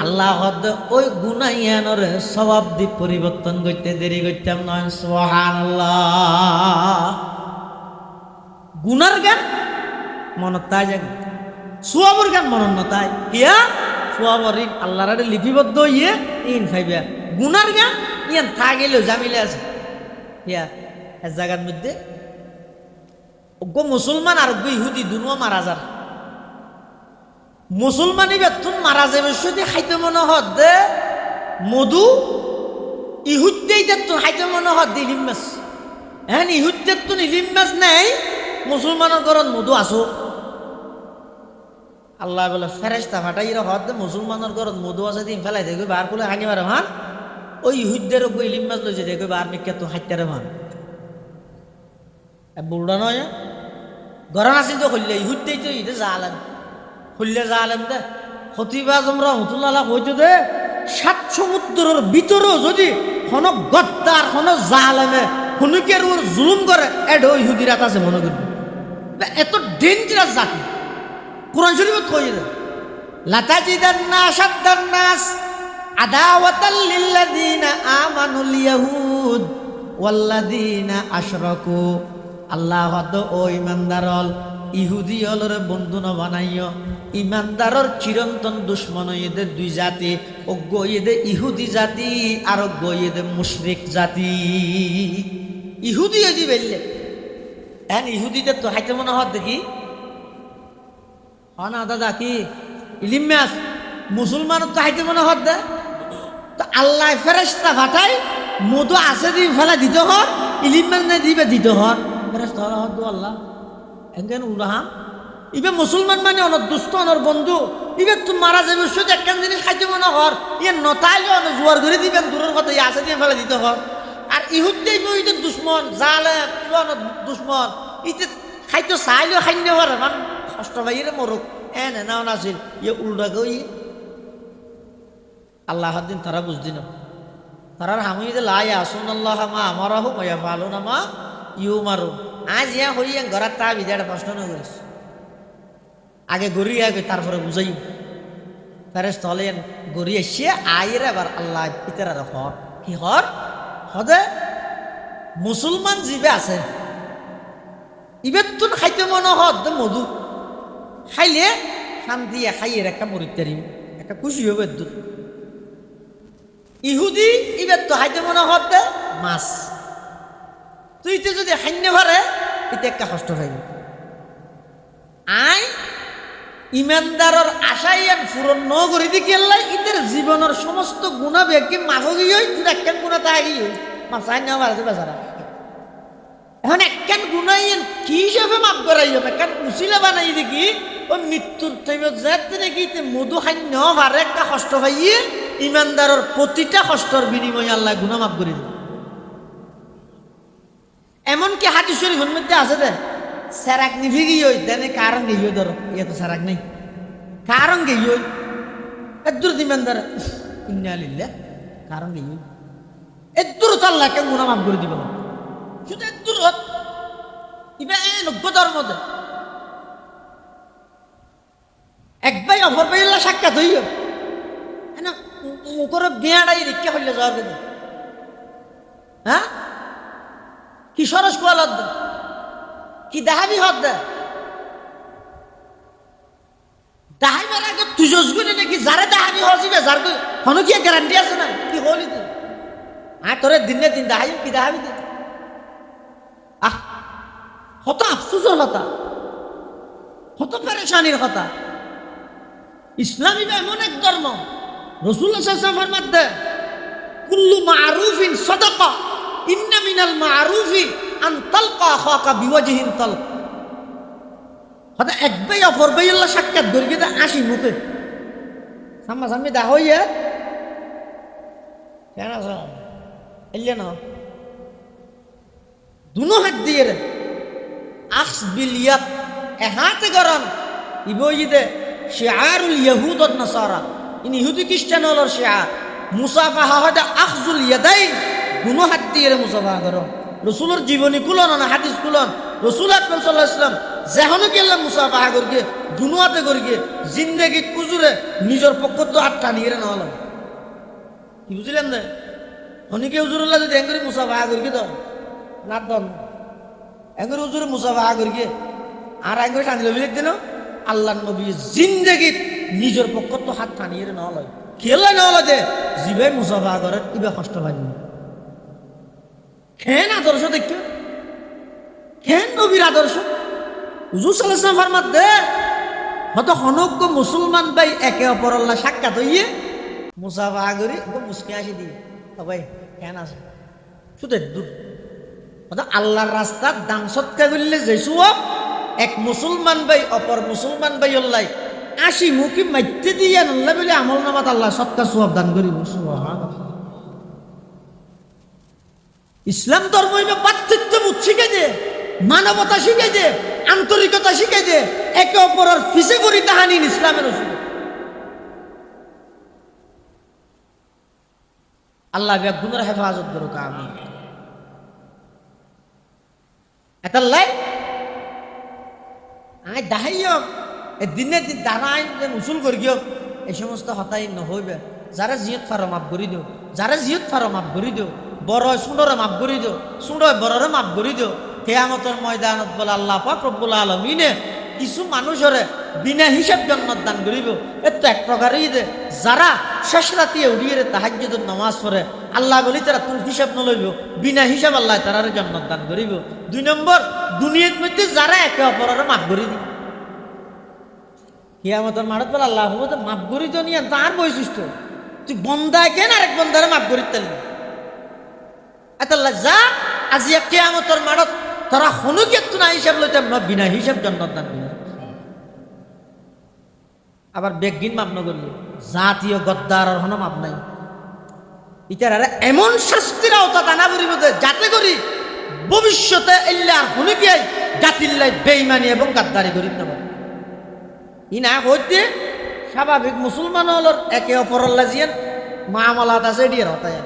আল্লাহ হত ওই গুনাইয়ানোর স্বভাব দিক পরিবর্তন করতে দেরি করতাম নয়। সুবহানাল্লাহ। গুনার গান মনত তাই যাবে সোয়াবর গান মনত নতাই কিয়া সোয়াবর আল্লাহর লিপিবদ্ধ ইয়ে ইন ফাইবা গুনার গান ইয়ান থাকলেও জামিলে আছে ইয়া এক জায়গার মধ্যে গো মুসলমান আর গো ইহুদি দুনো মারা যার মুসলমানি বেতন মারা যাবে শুধু খাইতে মনে হত দে মধু ইহুদ্দেই দেতুন খাইতে মনে হত দি ইলিম মাছ এখন ইহুদ্দের তো ইলিম মাছ নাই মুসলমানের ঘরত মধু আসো আল্লাহ বলে ফেরেশতা ফাটাইরা হত মুসলমানের ঘরত মধু আছে দিন ফেলাই দেখবে বার বলে হানি মারে ভান ওই ইহুদ্দের ইলিম মাছ লইছে দেখবে বার মিকে তো হাইতে রে ভান বুড়া নয় গরম আসি তো হইলে ইহুদ্দেই তো ইদে জালেম হইলে জালেম দে খতিবা জমরা রহমতুল্লাহ হইতো দে 7 সমুদ্রের ভিতরেও যদি কোনো গদ্দার কোনো জালেমে হুনুকের ওর জুলুম করে এডো ইহুদিরাত আছে মনে করবে এত ডেঞ্জারাস জাতি কোরআন শরীফত কই রে লাতাজিদান্না আশাদ্দান নাস আদাওয়াতাল লিল্লাযিনা আমানুল ইয়াহুদ ওয়াল্লাযিনা আশরাকু আল্লাহ হদ ও ইমানদারল ইহুদি হলরে বন্ধু ন বানাইও ইমানদারর চিরন্তন দুশ্মন এদের দুই জাতি অজ্ঞ এদে ইহুদি জাতি আর অজ্ঞ এদে মুশরিক জাতি ইহুদি হয়ে বেললে এখন ইহুদিদের তো হাইতে মনে হত দেখি না দাদা কি ইলিম্যাস মুসলমানের তো হাইতে মনে হত দে তো আল্লাহ ফেরেশতা ফাটাই মধু আছে দিয়ে ফেলা দিতে হর ইলিম্যাস না দিবে দিতে হর ফেরেশতা হত দো আল্লাহ এনকেন উড়াহাম ইবে মুসলমান মানে অনর দুস্থ অনর বন্ধু ইবে তুমি মারা যাবে শুধু একখান জিনিস খাইতে মনে হর ইয়ে নতাইলে অন জোয়ার করে দিবেন দূরের কথা ইয়ে আছে দিয়ে ফেলা দিতে হর আর ইহুদ্দে ইদের দুশ্মন জালেম দুশ্মন ইতে খাইতো চাইলেও খাইনে হর মান কষ্ট ভাইরে মরুক এনে নাও নাছিল ইয়ে উল্টা গই আল্লাহর দিন তারা বুঝদি না তারার হামিদে লাই আসুন আল্লাহ মা আমার হোক ইয়া ভালো না মা ইউ মারো আজ ইয়া হইয়া ঘরের তা বিদায় প্রশ্ন না করিস আগে গড়ি আগে তারপরে বুঝাই ফেরেস তলে গড়ি এসে আয়ের আবার আল্লাহ ইতারা হর কি হর হদে মুসলমান জিবে আছে ইবের তুন খাইতে মনে হদ মধু খাইলে শান্তি খাইয়ের একটা মরিতারিম একটা খুশি হবে দুধ ইহুদি ইবের তো খাইতে মনে হদ মাছ তুই তো যদি খাইনে পারে এতে একটা কষ্ট খাইবে আয় ইমানদারর আশাই পূরণ ন করে দি গেলাই ইদের জীবনের সমস্ত গুণা ব্যক্তি মাফ গিয়ে তুই একখান গুণা তা গিয়ে মাফাই নেওয়া পারছে বেচারা এখন একখান গুণাই কি হিসাবে মাফ করাই যাবে একখান উচিলা বানাই দেখি ও মৃত্যুর টাইমত যাতে নাকি মধু খাই নেওয়া পারে একটা কষ্ট পাইয়ে ইমানদারর প্রতিটা কষ্টর বিনিময়ে আল্লাহ গুণা মাফ করে দেবে এমনকি হাদিস শরীফের মধ্যে আছে দে সেরাক নিভি গিয়ে দেনে কারণ গিয়ে ধরো ইয়ে তো সেরাক নেই কারণ গিয়ে এদুর দিমেন্দার ইন্নালিল্লাহ কারণ গিয়ে এদুর তো আল্লাহকে গুনাহ মাফ করে দিব না শুধু এদুর ইবা এই নব্বতার মধ্যে এক ভাই অপর ভাই আল্লাহ সাক্ষাৎ হইও না মুখর বিয়াড়াই রিক্কা হইলে যাওয়ার কথা হ্যাঁ কি সরস কোয়াল হদ কি দাহাবি হদ দাহাইবার আগে তুই জজগুলি নাকি যারে দাহাবি হসিবে যার কোনো কি গ্যারান্টি আছে না কি হলি তুই তোরে দিনে দিন দাহাই কি দাহাবি দে হত আফসোসের কথা হত পেরেশানির কথা ইসলামী এমন এক ধর্ম রাসূলুল্লাহ সাল্লাল্লাহু আলাইহি ওয়াসাল্লাম ফরমাতে কুল্লু মারুফিন সাদাকা ইন্না মিনাল মারুফি আন তালকা আখাকা বিওয়াজহিন তালক হতে এক ভাই অপর ভাই আল্লাহ সাক্ষাৎ ধরে দে আসি মুখে সামনা সামনে দা হইয়া কেন আছে এলিয়া না দুনো হাত দিয়ে রে আখস বিলিয়াত এ হাতে গরম ইবইদে শিআরুল ইয়াহুদ ওয়ান নাসারা ইনি ইহুদি খ্রিস্টান হলোর শিআর মুসাফাহা হদা আখজুল ইয়াদাইন দুনো হাত দিয়ে রে মুসাফাহা করো রাসূলের জীবনী কুলন না হাদিস কুলন রাসূল আকরাম সাল্লাল্লাহু আলাইহি ওয়াসাল্লাম যেখানে গেলাম মুসাফাহা করগে দুনো হাতে করগে জিন্দেগি কুজুরে নিজের পক্ষ তো হাত টানিয়ে রে না হলো কি বুঝলেন না অনেকে হুজুরুল্লাহ যদি এঙ্গরি মুসাফাহা করগে তো না দন এঙ্গরি হুজুরে মুসাফাহা করগে আর এঙ্গরি টানিলে বিলেক দিন আল্লাহর নবী জিন্দেগি নিজের পক্ষ তো হাত টানিয়ে রে না হলো খেলা না হলো যে জীবে মুসাফাহা করে ইবে কষ্ট পাই খেন আদর্শ দেখতে খেন নবীর আদর্শ হুজুর সাল্লাল্লাহু আলাইহি ওয়াসাল্লাম ফরমাত দে হত হনজ্ঞ মুসলমান ভাই একে অপর আল্লাহ সাক্ষাৎ হইয়ে মুসাফাহা করি মুসকে আসি দিয়ে ভাই খেন আছে শুধু দূর হত আল্লাহর রাস্তার দান সৎকা করলে যে সওয়াব এক মুসলমান ভাই অপর মুসলমান ভাই আল্লাহ আসি মুখে মাইতে দিয়ে আল্লাহ বলে আমল নামাত আল্লাহ সৎকা সওয়াব দান করিব সুবহানাল্লাহ ইসলাম ধর্ম পার্থক্য বুঝছি কে যে মানবতা শিখাই দে, আন্তরিকতা শিখাই দে, একে অপরের ফিসে করি তাহানি ইসলামের ওষুধ। আল্লাহ বেগুনের হেফাজত করুক, আমিন। এটাল্লাই আই দাহাইও এ দিনে দিন দাঁড়াই যেন উসুল করি গিয়ে এই সমস্ত হতাই নহইবে। যারা জিয়ত ফারো মাফ করি দিও, যারা জিয়ত ফারো মাফ করি দিও, বড় সুন্দরে মাফ করি দিও, সুন্দর বড়রে মাফ করি দিও। কিয়ামতের ময়দানত বলে আল্লাহ পাক রব্বুল আলামিনে কিছু মানুষরে বিনা হিসাব জান্নাত দান করিব। এত এক প্রকারই দে যারা শেষ রাতিয়ে উড়িয়ে তাহাজ্জুদের নামাজ পড়ে, আল্লাহ বলি তারা তুই হিসাব নলইব, বিনা হিসাব আল্লাহ তারারে জান্নাত দান করিব। 2 নম্বর, দুনিয়ার মধ্যে যারা একে অপরের মাফ করি দি, কিয়ামতের মাঠত বলে আল্লাহ মাফ করি তো নিয়ে তার বৈশিষ্ট্য, তুই বন্দায় কেন আরেক বন্দারে মাফ করি তালি এতাল্লাহ যা আজি কিয়ামতের মাঠত তারা হনুকে তো না হিসাব লইতাম না, বিনা হিসাব জান্নাত দান করিব। আবার বেগিন মাপ নগরল জাতীয় গদ্দার হন মাপ নাই। ইটার এমন শাস্তির আওতা দানা করিব যাতে করি ভবিষ্যতে এল্লা হনুকে জাতিল্লাই বেঈমানি এবং গাদ্দারি করি না। ই না হইতে স্বাভাবিক মুসলমান হলর একে অপরের লাজিয়েন মামলাত আছে ডিয়ার হতায়।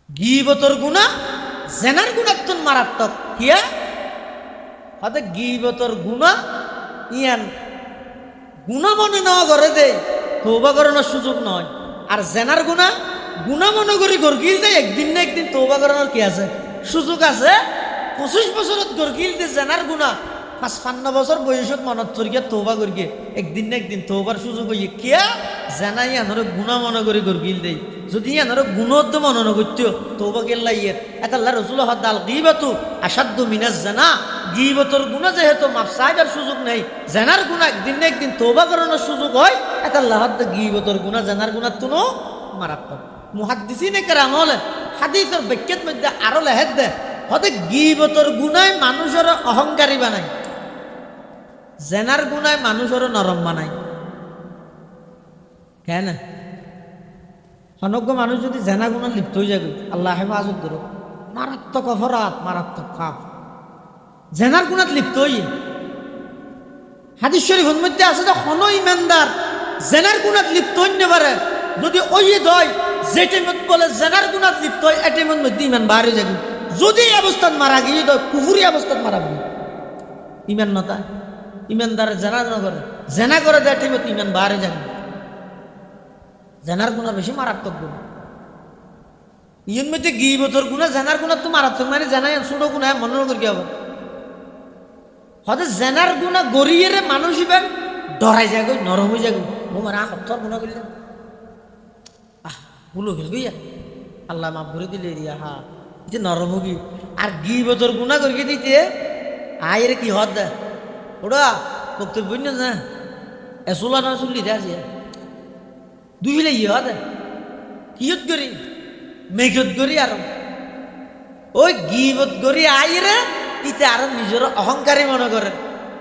গীবতর গুনাহ জেনার গুণাত্তন মারাত্মক। কিয়া হতে গীবতর গুনাহ ইয়ান গুনাহ মনে নেওয়া করে দে তওবা করানোর সুযোগ নয়। আর জেনার গুনাহ মনে করি গরগিল দেয় একদিন না একদিন তওবা করানোর কি আছে সুযোগ আছে। 25 বছরত গরগিল দে জেনার গুনাহ 55 বছর বয়সত মনত তরিয়া তওবা করিয়ে একদিন না একদিন তওবার সুযোগ হইয়ে কিয়া জেনা ইয়ানোর গুনাহ মনে করি গরগিল দেয়। যদি ইয়ানোর গুণত মনে নগত্য তওবা কেল্লা ইয়ে এটা আল্লাহ রাসূল হদাল গীবাতু আসাদ্দু মিনাজ জানা। গীবতর গুনাহ যেহেতু মাফ চাইবার সুযোগ নেই, জেনার গুনাহ একদিন না একদিন তওবা করানোর সুযোগ হয়। এটা আল্লাহ হদ গীবতর গুনাহ জেনার গুনাহ তুনো মারাত্মক। মুহাদ্দিসিনে কেরাম হলে হাদিসের ব্যাখ্যার মধ্যে আরো লেহেদ দে হতে গীবতর গুনাহ মানুষের অহংকারী বানায়, জেনার গুনাহ মানুষের নরম বানায়। কেন অনজ্ঞ মানুষ যদি জেনা গুনাহ লিপ্ত হয়ে যাবে আল্লাহ হেফাজত করো, মারাত্মক অপরাধ, মারাত্মক পাপ। জেনার গুনাহ লিপ্ত হইয়ে হাদিস শরীফের মধ্যে আছে যে হন ইমানদার জেনার গুনাহ লিপ্ত হইতে পারে যদি ওই দয় যে টাইমত বলে জেনার গুনাহ লিপ্ত হয় এই টাইমের মধ্যে ইমান বাড়ে যাবে। যদি এই অবস্থাত মারা গিয়ে দয় কুফুরি অবস্থাত মারা যাবে। ইমান নতা ইমানদার জেনা করে জেনা করে দেয় টাইমত ইমান বাড়ে যাবে। জেনার গুনাহ বেশি মারাত্মক গুণ। ইয়ের মধ্যে গীবতর গুনাহ জেনার গুনাহ তো মারাত্মক মানে জেনাই ছোট গুনাহ মনে করি হবে। হয়তো জেনার গুনাহ গড়িয়ে মানুষ ইবেন ডরাই যায় গো, নরম হয়ে যায় গো, আমার হত্যার গুনাহ করলেন ভুলো গেল গিয়া আল্লাহ মাফ করে দিলে রিয়া হা যে নরম হবি। আর গীবতর গুনাহ করিয়ে দিতে আয়ের কি হদ দে ওরা বক্তব্য বুঝল না এসোলা না চুল্লি দে আছে দুইলে ইয়ে হদ কিয়ত করি মেঘত করি আর ওই গীবত করি আইরে ইতে আর নিজের অহংকারী মনে করেন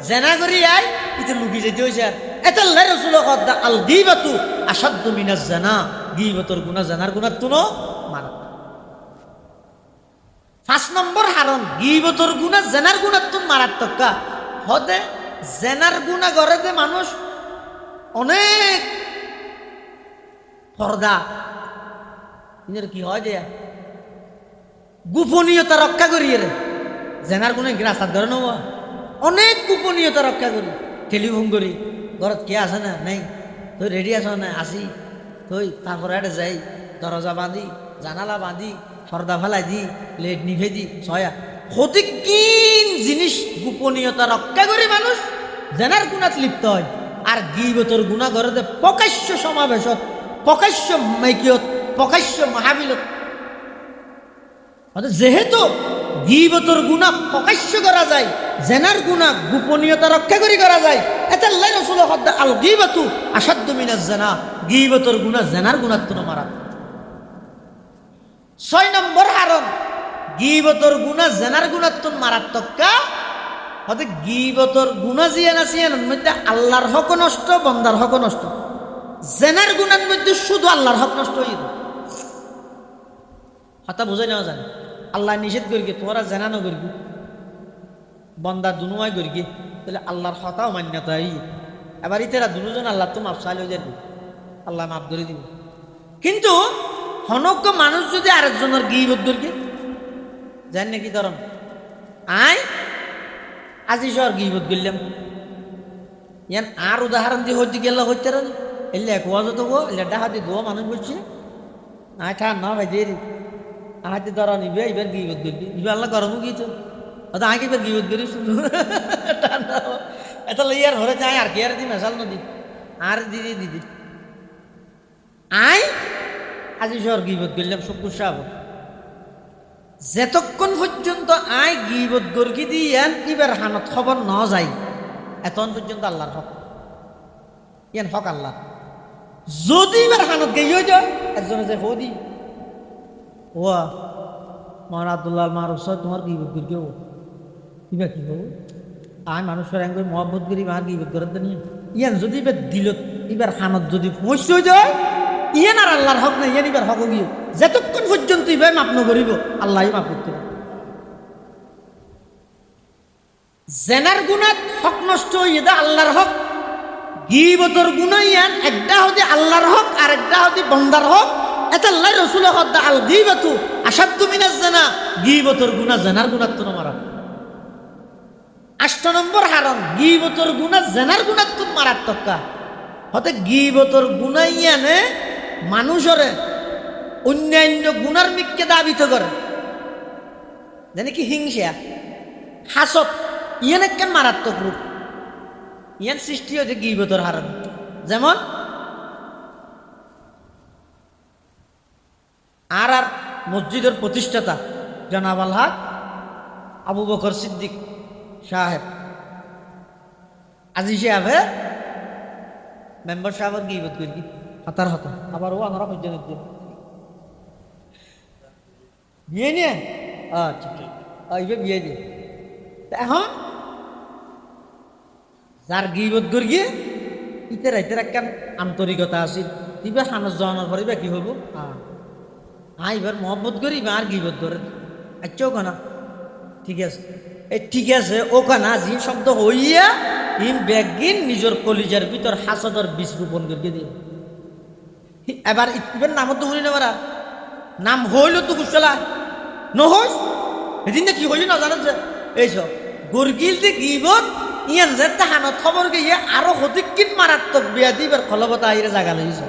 জেনা করি আই ইতে লুকি যেতে হয়েছে। এটা আল্লাহ রাসূল কদ্দা আল গীবাতু আসাদ্দু মিনাজ জানা। গীবতর গুনাহ জানার গুনাহ তুনো মারা। 5 নম্বর হারণ গীবতর গুনাহ জানার গুনাহ তুন মারাত্মক। হদে জেনার গুনাহ করে যে মানুষ অনেক পর্দা কি হয় যে গোপনীয়তা রক্ষা করিয়ে রে জেনার গুনাহ রাস্তার ধরে নেব অনেক গোপনীয়তা রক্ষা করি। টেলিফোন করি ঘরত কে আছে না নেই তুই রেডি আছ না আসি তুই তারপরে একটা যাই দরজা বাঁধি জানালা বাঁধি পর্দা ফেলাই দি লেট নিভে দি ছয়া হতে কিন জিনিস গোপনীয়তা রক্ষা করি মানুষ জেনার গুনাহ লিপ্ত হয়। আর গীবতর গুনাহ করে প্রকাশ্য সমাবেশত প্রকাশ্য মাইকিয়ত প্রকাশ্য মাহফিলত। যেহেতু গীবতর গুনাহ প্রকাশ্য করা যায় জেনার গুনাহ গোপনীয়তা রক্ষা করি করা যায়। এটা আল্লাহ রাসূল কদ্দা আল গীবাতু আসাদ্দু মিনাজ জানা। গীবতর গুনাহ জেনার গুনাহ তুনো মারা। 6 নম্বর হারণ গীবতর গুনাহ জেনার গুনাহ তুন মারাত্মক। হতে গীবতর গুনাহ জিয়ান আসিয়ান মধ্যে আল্লাহর হক নষ্ট বান্দার হক নষ্ট। জেনার গুনার মধ্যে শুধু আল্লাহর হক নষ্ট হয়ে কথা বুঝাই নেওয়া জানে আল্লাহ নিষেধ করি তোমরা জানানো করবি বন্দা দুনুয়াই করি তাহলে আল্লাহর হতাও মান্যতা এবার ইতেরা দুজন আল্লাহ তো মাপ চাইলে যাবি আল্লাহ মাফ করে দিব কিন্তু হনজ্ঞ মানুষ যদি আরেকজনের গিবত করি জান নাকি ধরম আজি শহর গিবত করলাম ইয়ান আর উদাহরণ দিয়ে হইতে গেল হইতে এলে এক ওয়াজ তো গো এলে ডাহা দিয়ে দোয়া মানুষ বলছি ঠান না ভাই দেরি আহাতে ধরা নিবে এবার গিবত করবি এবার আল্লাহ গরমও গিয়েছ অত আগে এবার গিবত করি শুধু ঠান্ডা এটা লইয়ার ঘরে যাই আর কি আর দি মেশাল নদী আর দিদি দিদি আজি শহর গিবত করলাম সব সাহ যেতক্ষণ পর্যন্ত গিবত গর্গি দিয়ান ইবার হানত খবর ন যায় এতক্ষণ পর্যন্ত আল্লাহর হক ইয়ান হক আল্লাহ যদি এবার হানত গেই হয়ে যায় একজনে যে হদি ও আমার আব্দুল্লাহ মারুফ তোমার গিবত গর্গি হবো কিবা কি হবো মানুষের এঙ্গ মহব্বত করি মার গিবত করতে নিয়ে ইয়ান যদি এবার দিল এবার হানত যদি পৌঁছ হয়ে যায় ইয়ান আর আল্লাহর হক নাই ইয়ান এবার হক গিয়ে যতক্ষণ পর্যন্ত ইভাবে মাপ নকরিব আল্লাহ মাপ করতে জেনার গুণাত হক নষ্ট হইয়ে দা আল্লাহর হক গিবতর গুণা ইয়ান একটা হতে আল্লাহর হক আর একটা হতে বন্দার হক এটা আল্লাহ রসুল হদ্দা আল গিবতু আসাদ্দু মিনাজ জানা গিবতর গুণা জেনার গুণাত তো মারা 8 নম্বর হারাম গিবতর গুণা জেনার গুণাত তো মারাত্মক হতে গিবতর গুণা ইয়ানে মানুষরে অন্যান্য গুণার মিককে দাবিত করে জানি কি হিংসা হাসত ইয়ান একটা মারাত্মক রূপ ইয়ান সৃষ্টি হয়েছে গিবতর হারাম যেমন আর মসজিদের প্রতিষ্ঠাতা জনাব আল হক আবু বকর সিদ্দিক সাহেব আজি সাহেবে মেম্বার সাহেবের গিবত করি হাতার হাতা আবার ও আমরা পর্যন্ত বিয়ে নিয়ে আচ্ছা এইবার বিয়ে দিয়ে এখন যার গিবত করিয়ে ইতের একটা আন্তরিকতা আছে এবার খানার জনার পরে বা কি হব এবার মহব্বত করি আর গিবত করে আচ্ছা ও কানা ঠিক আছে ঠিক আছে ও কানা যি শব্দ হইয়া ইন ব্যাগিন নিজের কলিজার ভিতর হাসদর বীজ রোপণ করিয়ে দিয়ে এবার ইবার নামত তো শুনি না মারা নাম হইল তো কুশলা নহস এদিন কি হইল না জানো যে এইসব গর্গিল যে গিবত ইয়ান যে তাহানত খবর গিয়ে আরো হতিকিন মারাত্মক বিয়া দিবার খলবতা আইরে জাগা লইছে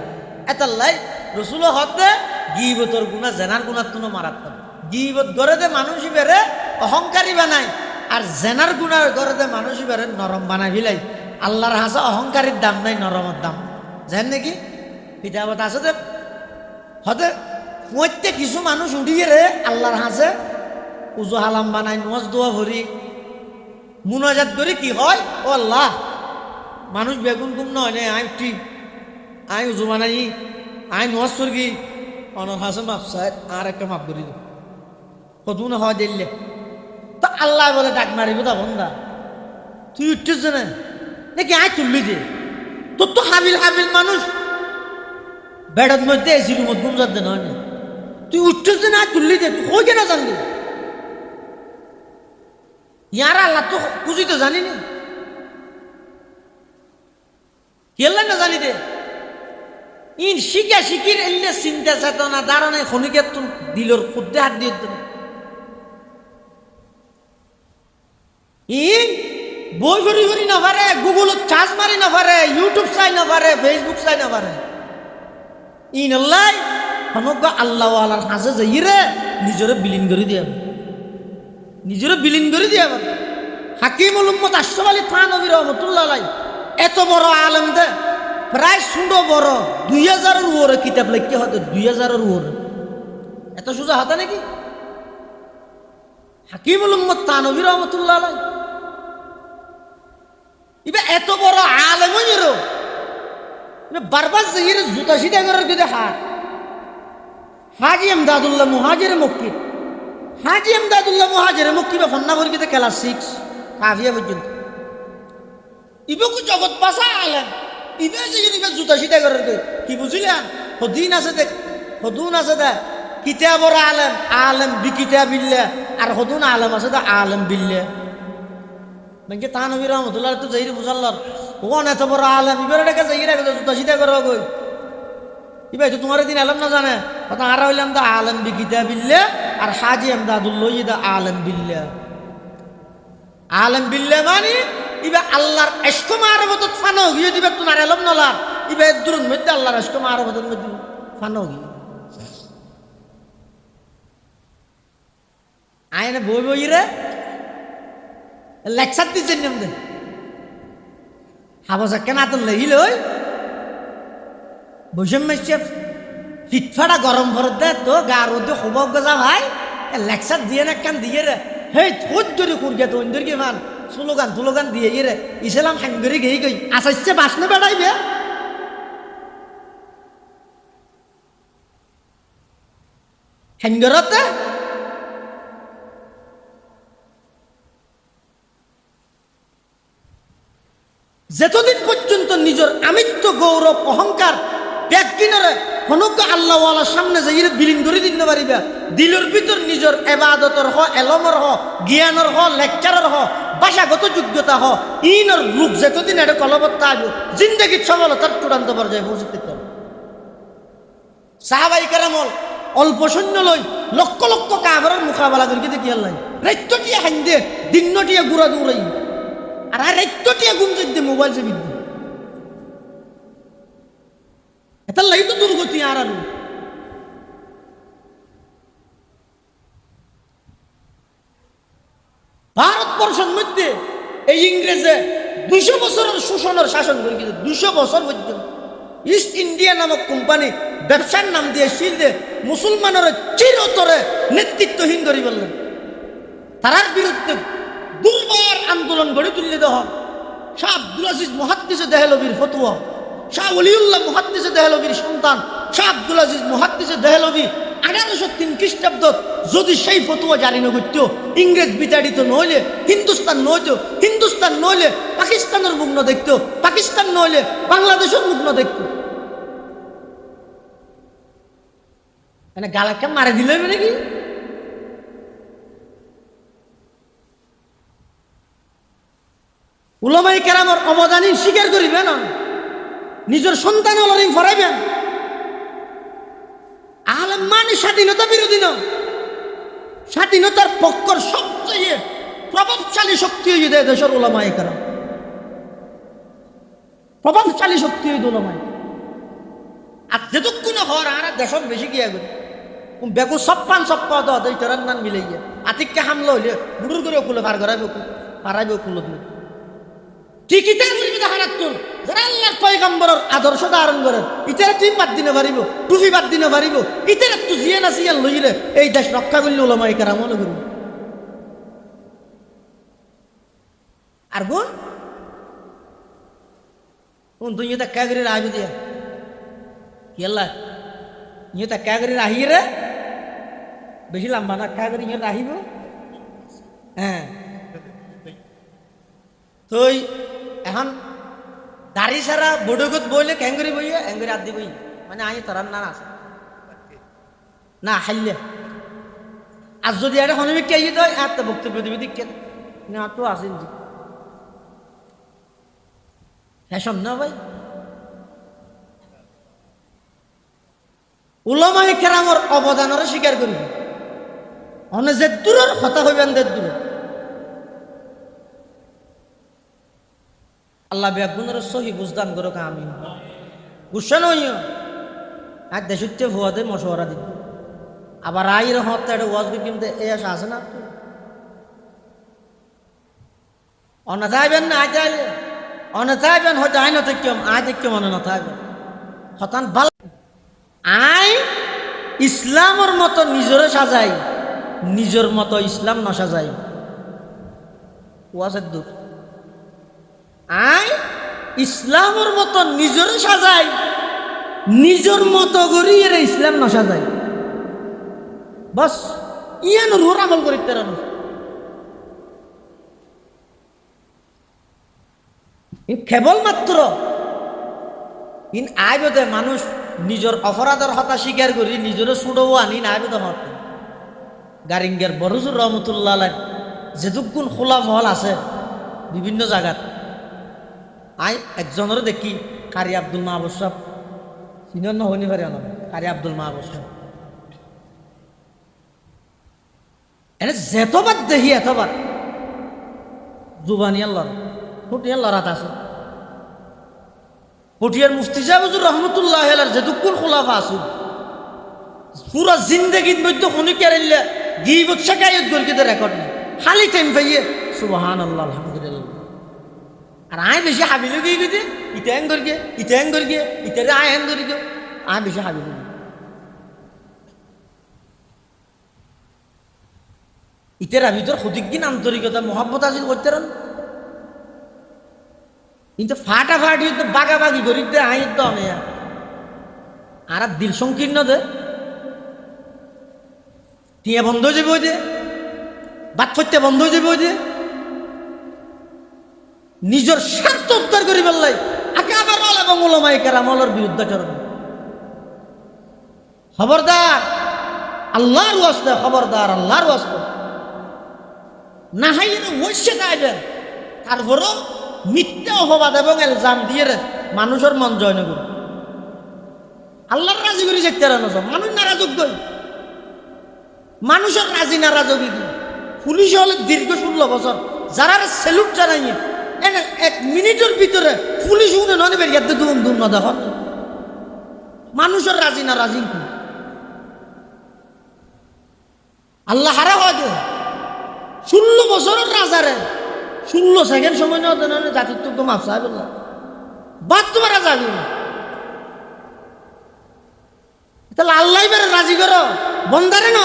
এতাল্লাই রসুল হতে গিবতর গুণা জেনার গুণার তুনো মারাত্মক গিবত গড়ে দে মানুষই বেড়ে অহংকারী বানায় আর জেনার গুণার গড়ে দে মানুষই বেড়ে নরম বানায় ভিলাই আল্লাহর হাসা অহংকারীর দাম নাই নরমের দাম জানেন নাকি কিতাবত আছে যে হতে মধ্যে কিছু মানুষ উঠিয়ে রে আল্লাহর হাসে উজু হালাম বানায় নজ দোয়া ভরি মুনাজাত করে কি হয় ও আল্লাহ মানুষ বেগুন গুম নয় নে আই ঠিক আই উজু বানাই আই নজ করি অনর হাসে মাপ চাই আর একটা মাপ করি কত না হয় দিল্লে তো আল্লাহ বলে ডাক মারিব তা বন্ধা তুই উঠছিস না নাকি আয় তুললি যে তোর তো হাবিল হাবিল মানুষ বেড়ার মধ্যে এসি রুমত ঘুম যাতে নয় না তুই উঠছিস না তুললি যে তুই হয়ে কেন জানলি ইয়ার আল্লাহ তো বুঝি তো জানি না কেলা না জানি দে ইন শিখা শিখির এলে চিন্তা চেতনা দাঁড়ানো খনিকের তো দিলর খুদ্দে হাত দিয়ে ইন বই ঘুরি ঘুরি না পারে গুগলত চার্জ মারি না পারে ইউটিউব চাই না পারে ফেসবুক চাই না পারে ইন আল্লাহ সমগ্র আল্লাহ আল্লাহর হাসে যাই রে নিজরে বিলীন করে দিয়ে নিজরে বিলীন করে দিয়ে হাকিমুল উম্মত আশরাফ আলী থানভী রহমাতুল্লাহ আলাইহি এত বড় আলেম দে প্রায় সুন্দর বড় 2000-এর উপরে কিতাব লিখতে হতো 2000-এর উপরে এত সোজা হতো নাকি হাকিমুল উম্মত থানভী রহমাতুল্লাহ আলাইহি ইবে এত বড় আলেম হইরো বারবার জহির জুতা সিধা করার যদি হাজি এমদাদুল্লাহ মুহাজির মক্কি হাজি এমদাদুল্লাহ মুহাজির মক্কি বা ফন্না বর্গিতে ক্লাস 6 কাফিয়া পর্যন্ত ইবকু জগৎ পাশা আলেম ইবে যে ইবে জুতা সিধা করার কি বুঝিলেন হদিন আছে দেখ হদুন আছে দেখ কিতাবর আলেম আলেম বিকিতাবিল্লাহ আর হদুন আলেম আছে দা আলেম বিল্লাহ মানে তা নবী রহমতুল্লাহ তো যাইরে বুঝাল্লার ওন এত বড় আলেম ইবার ডেকে যাইরে জুতা সিধা করো গই ইবাই তো তোমার দিন আলেম না জানে কথা আর হইলাম দা আলেম বিকিতাবিল্লাহ আর হাজি আমদাদুল্লাহ দা আলেম বিল্লাহ আলেম বিল্লাহ মানে ইবা আল্লাহর ইশক মারফত ফানো গিয়ে দিবে তোমার আলেম নলা ইবা দুরুন মধ্যে আল্লাহর ইশক মারফতের মধ্যে ফানো গিয়ে আয়নে বই বই রে লেকচার দিচ্ছেন নিয়মদে হাবসা কেন তো লেগিল ওই বসেম মেসে ফিটফাটা গরম ভরত দে তো গা রোদে হবক গজা ভাই লেকচার দিয়ে না কেন দিয়ে রে হে থোত ধরে কুরগে তো অন্দর কি মান স্লোগান দিয়ে রে ইসলাম হাঙ্গরি গেই গই আসাইছে বাসনে বেড়াইবে হাঙ্গরতে যতদিন পর্যন্ত নিজের আমিত্ব গৌরব অহংকার ব্যাগিনরে হনুক আল্লাহওয়ালার সামনে যাই বিলীন করে দিতে পারিবা দিলের ভিতর নিজের এবাদতর হ এলমর হ জ্ঞানর হ লেকচারের হ ভাষাগত যোগ্যতা হ ইনর রূপ যতদিন এটা কলবত্তা আসবে জিন্দগির সফলতার চূড়ান্ত পর্যায়ে পৌঁছতে পারবে সাহাবাই কেরামল অল্প সৈন্য লই লক্ষ লক্ষ কাফেরের মোকাবেলা করি দেখি আল্লাহ রাইত্যটিয়া হাইন্দে দিনটিয়া গুড়া দৌড়াই আর রাইত্যটিয়া গুম দিয়ে মোবাইল চেপি দি এটা লাই তো দুর্গতি আর আলু ভারতবর্ষের মধ্যে এই ইংরেজে 200 বছরের শোষণের শাসন করে কিন্তু 200 বছর পর্যন্ত ইস্ট ইন্ডিয়া নামক কোম্পানি ব্যবসার নাম দিয়ে শিল দিয়ে মুসলমানের চিরতরে নেতৃত্বহীন করে বললেন তার বিরুদ্ধে দুর্বার আন্দোলন গড়ে তুললে দেওয়া শাহ আব্দুল আজিজ মুহাদ্দিসে দেহলভির ফতোয়া শাহ ওলিউল্লাহ মুহাদ্দিসে দেহলভির সন্তান শাহ আব্দুল আজিজ মুহাদ্দিসে দেহলভি 1803 খ্রিস্টাব্দ যদি সেই ফতোয়া জারি না করত ইংরেজ বিতাড়িত নইলে হিন্দুস্তান নইলে পাকিস্তানের মুখ না দেখতো পাকিস্তান নইলে বাংলাদেশের মুখ না দেখতো মানে গালাকে মারে দিলে নাকি উলামায়ে কেরামের অবদান স্বীকার করিবেন নিজের সন্তান অলরিং ফরাইবেন আলেম মানে স্বাধীনতা বিরোধী ন স্বাধীনতার পক্ষর সবচেয়ে প্রভাবশালী শক্তি হয়ে যায় দেশের উলামায়ে কেরাম প্রভাবশালী শক্তি হয়ে উলামায়ে আর যেটুকুন হওয়ার আর দেশত বেশি গিয়া গেল বেকু সপ্পান দেরার নাম মিলে গিয়া আতিককে হামলা হইলে বুড়ুর করে কুলে পার করাইবে পারাইবে কুলত ঠিকই তাই বলবি দেখারাতুন যারা আল্লাহর পয়গম্বরের আদর্শ ধারণ করেন ইতারা তুই বাদ দিনে পারিব টুফি বাদ দিনে পারিব ইতারা তুই জিয়ে না সিয়াল লইলে এই দেশ রক্ষা করলে উলামায়ে কেরাম মনে করুন আর বোন তুই এটা কাগরি রাখবি দিয়া কি আল্লাহ এটা কাগরি রাহি রে বেশি লম্বা না কাগরি রাহিব হ্যাঁ তুই এখন দাড়ি সারা বড়গত বইলে ক্যাঙ্গরি বইয়ে অ্যাঙ্গরি আদি বই মানে আই তোরার না আছে না হাইলে আর যদি এটা হনমিক কে ইয়ে দেয় আর তো বক্তব্য দিবি দিক না তো আসেন জি ফ্যাশন না ভাই উলামায়ে কেরামের অবদানের স্বীকার করিবে অনে যে দূরের কথা হইবেন দের দূরে আল্লাহ বেগুনের সহি বুঝদান করো আমি গুসা নইও আর দেশে ভুয়াদের মশওয়ারা দিন আবার আইর হতে একটা ওয়াজ কিন্তু এই আশা আছে না অনাথাইবেন না আজ আইলে অনাথাইবেন হয়তো আই না থাকতাম আয় দেখতে মনে না থাকবেন হতান ভাল আই ইসলামের মতো নিজরে সাজাই নিজের মতো ইসলাম না সাজাই ওয়াজের দূর আই ইসলামের মতো নিজরে সাজাই নিজের মতো করি এর ইসলাম না সাজাই বস ইয়ান রুর আমল করিতে রানো কেবলমাত্র ইন আইবতে মানুষ নিজের অপরাধের হতা স্বীকার করি নিজেরও ছুটও আনি না তো হত গারিঙ্গের বরজুর রহমতুল্লাহ আলাই যেটুকুন খোলা মহল আছে বিভিন্ন জায়গাত আই একজনের দেখি কারি আব্দুল মাহবুব সাহেব চিনেন না হইনি পারে আমার কারি আব্দুল মাহবুব সাহেব এনে যেতবার দেখি এতবার জুবানিয়ার লড়া ফুটিয়ার লড়াত আছে পটিয়ার মুফতি সাহেব হুজুর রহমতুল্লাহ যেটুকুন খোলাফা আসুন পুরা জিন্দগির মধ্যে শুনি কেরাইলে গিবত শেখায়ত গর্কিতে রেকর্ড নেই খালি টাইম পাইয়ে সুবহানাল্লাহ আলহামদুলিল্লাহ আর আয় বেশি হাবিল গিয়ে গেছে ইটা হ্যাং করি ইটা হ্যাং করি ইটারে আয় হ্যাং করি আয় বেশি হাবিল ইটার ভিতর সঠিক আন্তরিকতা মহব্বত আছে করতে কিন্তু ফাটাফাটি বাগাবাগি করি দে আই তো আমি আর দিল সংকীর্ণ দে টিয়া বন্ধ হয়ে যাবে ওই যে বাদ ফত্যা বন্ধ হয়ে যাবে ওই যে নিজের স্বার্থ উদ্ধার করি বললাই আগে আবার এবং ওলামায়ে কেরামের বিরুদ্ধে করবে খবরদার আল্লাহর ওয়াস্তে খবরদার আল্লাহর ওয়াস্তে না হাইয়ে ওইসে গাইবেন তারপরও মিথ্যা অপবাদ এবং এলজাম দিয়ে মানুষের মন জয় না করে আল্লাহর রাজি করি দেখতে মানুষ নারাজক গই মানুষের রাজি নারাজকি পুলিশ হলে দীর্ঘ 16 বছর যারা সেলুট জানাই এক মিনিটের ভিতরে পুলিশ উঠে নয় বেরিয়ে দুম দুম না দেখো মানুষের রাজি নারাজি আল্লাহ হারা হয় 16 বছরের রাজারে 16 সেকেন্ড সময় নেওয়া দেন জাতির তো মাফ সাহেব বাদ তোমার যাবি তাহলে আল্লাহ বেড়ে রাজি করো বন্দারে ন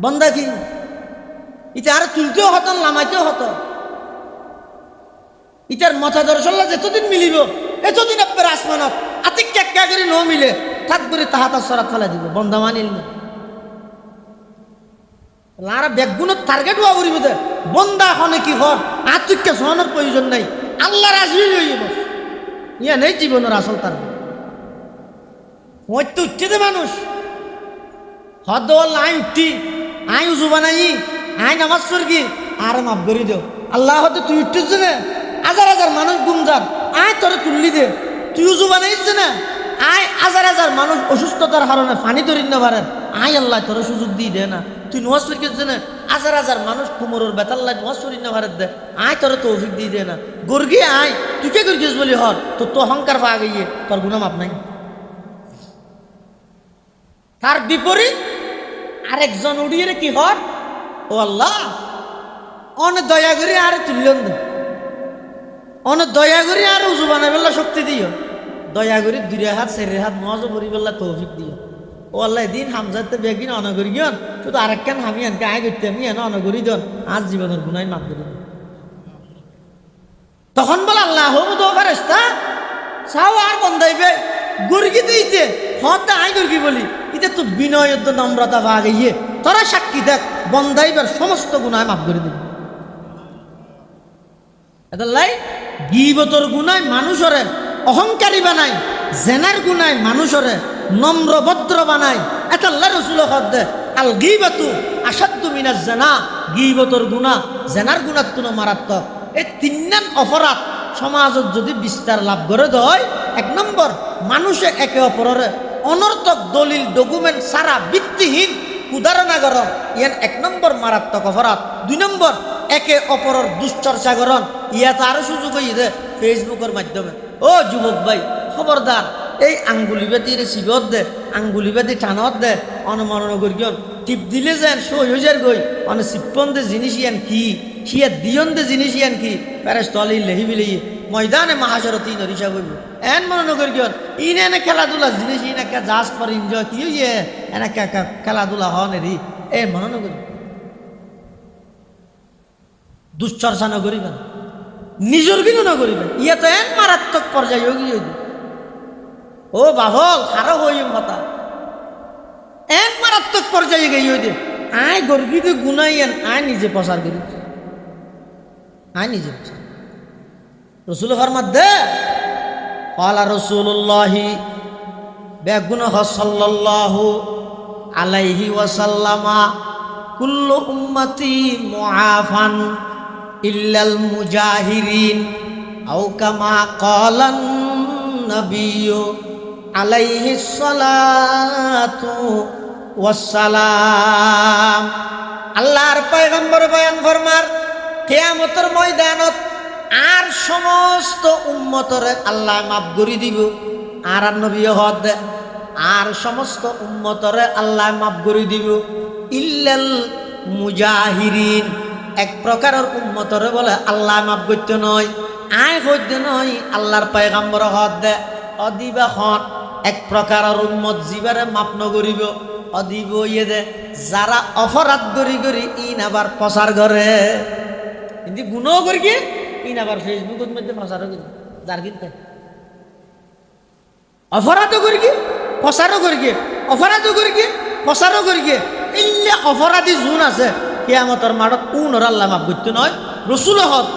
বন্দা কি ইটা আর তুলতেও হতো লামাইতেও হতো ইটার মথা দর্শল্লা যেতদিন মিলিব এতদিন আপনার আসমানত আতিক ক্যাক্কা করে ন মিলে থাক করে তাহাতা সরাত ফেলা দিব বন্দা মানিল না লারা বেগুনের টার্গেট হওয়া করিব দে বন্দা হনে কি হন আতিককে সহনের প্রয়োজন নাই আল্লাহ রাজি হয়ে যাব ইয়া নেই জীবনের আসল টার্গেট ওই তো উঠছে দে মানুষ হদ আই উঠি আই উজু বানাই আই নামাজ পড়ি আর মাফ করি দেও আল্লাহ হতে তুই উঠছিস না হাজার হাজার মানুষ গুমজার আয় তোরে তুললি দে তুই উজু বানাইছ না আয় হাজার হাজার মানুষ অসুস্থতার কারণে পানি ধরি না পারেন আয় আল্লাহ তোর সুযোগ দিয়ে দে না তুই নোয়াজ পড়িস না হাজার হাজার মানুষ কুমোরের বেতার লাই নোয়াজ পড়ি না পারে দে আয় তোর তৌফিক দিয়ে দে না গর্গি আয় তুই কে করিস বলি হর তোর তো অহংকার পা গিয়ে তোর গুণা মাপ নাই তার বিপরীত আরেকজন উড়িয়ে কি হর ও আল্লাহ অনেক দয়া করে আর তুললেন দে অনেক দয়া করে আর উজু বানাই বেলা শক্তি দিও দয়া করে 2 হাত 4 হাত মজা করি বেলা তৌফিক দিও ও আল্লাহ দিন হামজাতে বেগিন অনগরি গিয়ন শুধু আরেকখান হামি আনকে আয় করতে আমি এনে অনগরি দন আজ জীবনের গুনাই মাফ করি তখন বল আল্লাহ হবু দো ফেরেশতা চাও আর বন্দাইবে গর্গি দিতে হতে আয় গর্গি বলি এটা তো বিনয় নম্রতা ভাগ ইয়ে তোরা সাক্ষী দেখ বন্দাইবার সমস্ত গুনায় মাফ করে দিবি এদাল্লাই গীবতর গুনায় মানুষরে অহংকারী বানাই জেনার গুনায় মানুষরে নম্র ভদ্র বানাই এটা আল্লাহ রাসূল দে আল গীবাতু আসাদ্দু মিনাজ জানা গীবতর গুনাহ জেনার গুনার তুনো মারাত্মক এই 3 অপরাধ সমাজত যদি বিস্তার লাভ করে দেয় 1 নম্বর মানুষে একে অপরের অনর্থক দলিল ডকুমেন্ট সারা ভিত্তিহীন উদাহরণ আগরণ ইয়ান 1 নম্বর মারাত্মক অপরাধ 2 নম্বর একে অপরের দুশ্চর্চা করণ ইয়াতে আরো সুযোগ হয়ে দে ফেসবুকের মাধ্যমে ও যুবক ভাই খবরদার এই আঙ্গুলি বেদি রেসিভত দে আঙ্গুলি বেদি টানত দে অনুমরণ করিয়ন টিপ দিলে যেন সই হয়ে যায় গই অনে সিপন দে জিনিস ইয়ান কি সিয়া দিয়ন দে জিনিস ইয়ান কি প্যারেস্তলি লেহি বিলি ময়দানে মহাশরতি নরিশা করব এন মনে করিয়ন ইনে এনে খেলাধুলা জিনিস ইনে কা জাস্ট ফর এনজয় কি ইয়ে এনে খেলাধুলা হন রে এ মনে করি দুশ্চর্চা ন করিবেন নিজের কিন্তু ন করিবেন ইয়ে তো এক মারাত্মক পর্যায়ে গিয়ে ও বাহল খারো হই মাতা এক মারাত্মক পর্যায়ে গিয়ে দে আয় গর্বিত গুনাইয়েন আয় নিজে প্রচার করি আয় নিজে রসুল ফরমাত দে ক্বালা রাসূলুল্লাহি বেগুন সাল্লাল্লাহু আলাইহি ওয়াসাল্লামা কুল্লু উম্মতি মুআফান ইল্লাল মুজাহিরিন আও কামা ক্বালান নাবিয়্যু আলাইহিস সালাতু ওয়াসসালাম। আল্লাহর পয়গম্বর বয়ান ফরমার কিয়ামতের ময়দানত আর সমস্ত উম্মতরে আল্লাহ মাফ করে দিব। আর নবী হদ আর সমস্ত উম্মতরে আল্লাহ মাফ করে দিব ইল্লাল মুজাহিরিন, এক প্রকারের উম্মতরে বলে আল্লাহ মাফ করতে নয়, আয় হইতে নয়। আল্লাহর পয়গম্বর হদ অদিবা হন এক প্রকারের উম্মত জীবারে মাফ নগরিব অদিব ইয়ে দে যারা অপরাধ করি করি ইন আবার প্রচার করে, কিন্তু গুণও করি কি ইন আবার ফেসবুকের মধ্যে প্রচারও করি, যার কিন্তু অপরাধও করি কি প্রচারও করি কি, অপরাধও করি কি প্রচারও করি কি। ইল্লে অপরাধী জুন আছে কিয়ামতের মাঠত কোন আল্লাহ মাফ করতে নয়, রসুল হক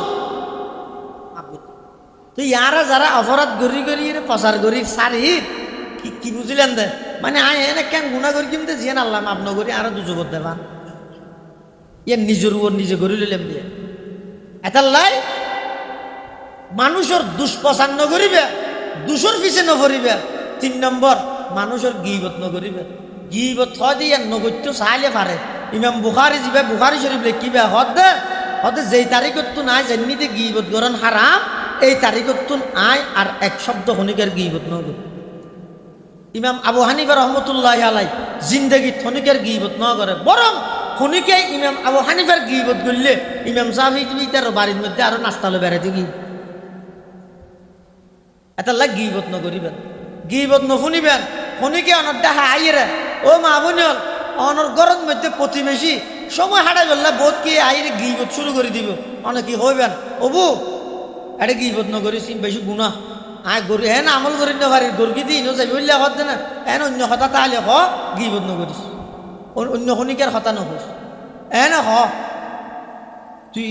মাফ করতে। তো ইয়ারা যারা অপরাধ করি করি প্রচার করি সারি কি বুঝলেন দে, মানে আয় এনে কেন গুণা করি কিন্তু জিয়ান আল্লাহ মাফ নকরি আরো দুজো করতে পান, ইয়ে নিজের উপর নিজে করি লইলাম দিয়ে এটাল্লাই মানুষের দুষ্প্রচার নকরিবে, দুশোর পিছে নকরিবে। 3 নম্বর মানুষের গীবত নকরিবে, গীবত হয় দিয়ে নগত্য চাইলে পারে। ইমাম বুখারি যাবে বুখারি শরীফ লিখিবে হদে হদে যেই তারিখত তো নাই যেমনিতে গীবত গরণ হারাম, এই তারিখত তো আয় আর এক শব্দ খনিকের গীবত নগর। ইমাম আবু হানিফা রহমতুল্লাহি আলাই জিন্দেগি খনিকের গীবত ন করে, বরং খনিকে ইমাম আবু হানিফার গীবত করলে ইমাম সাহাবী তার বাড়ির মধ্যে আরো নাস্তালো বেড়াতে গিয়ে এটা লাগ গীবত নকরিবেন, গীবত নশুনিবেন। খনিকে অনর দেখা আইরে ও মা বোনল অনর গরম মধ্যে প্রতিবেশী সময় হাঁটাই বললে বোধ কি আইরে গীবত শুরু করে দিব, অনেক কি হইবেন অবু এটা গীবত নকরিস বেশি গুণা আয় গরু হ্যাঁ না আমল করি না পারি গরকি দিই যাবি বললে হতে না এন অন্য হতা তাহলে হ গীবত নকরিস, অন্য খনিকের হতা নকরিস এ না হ তুই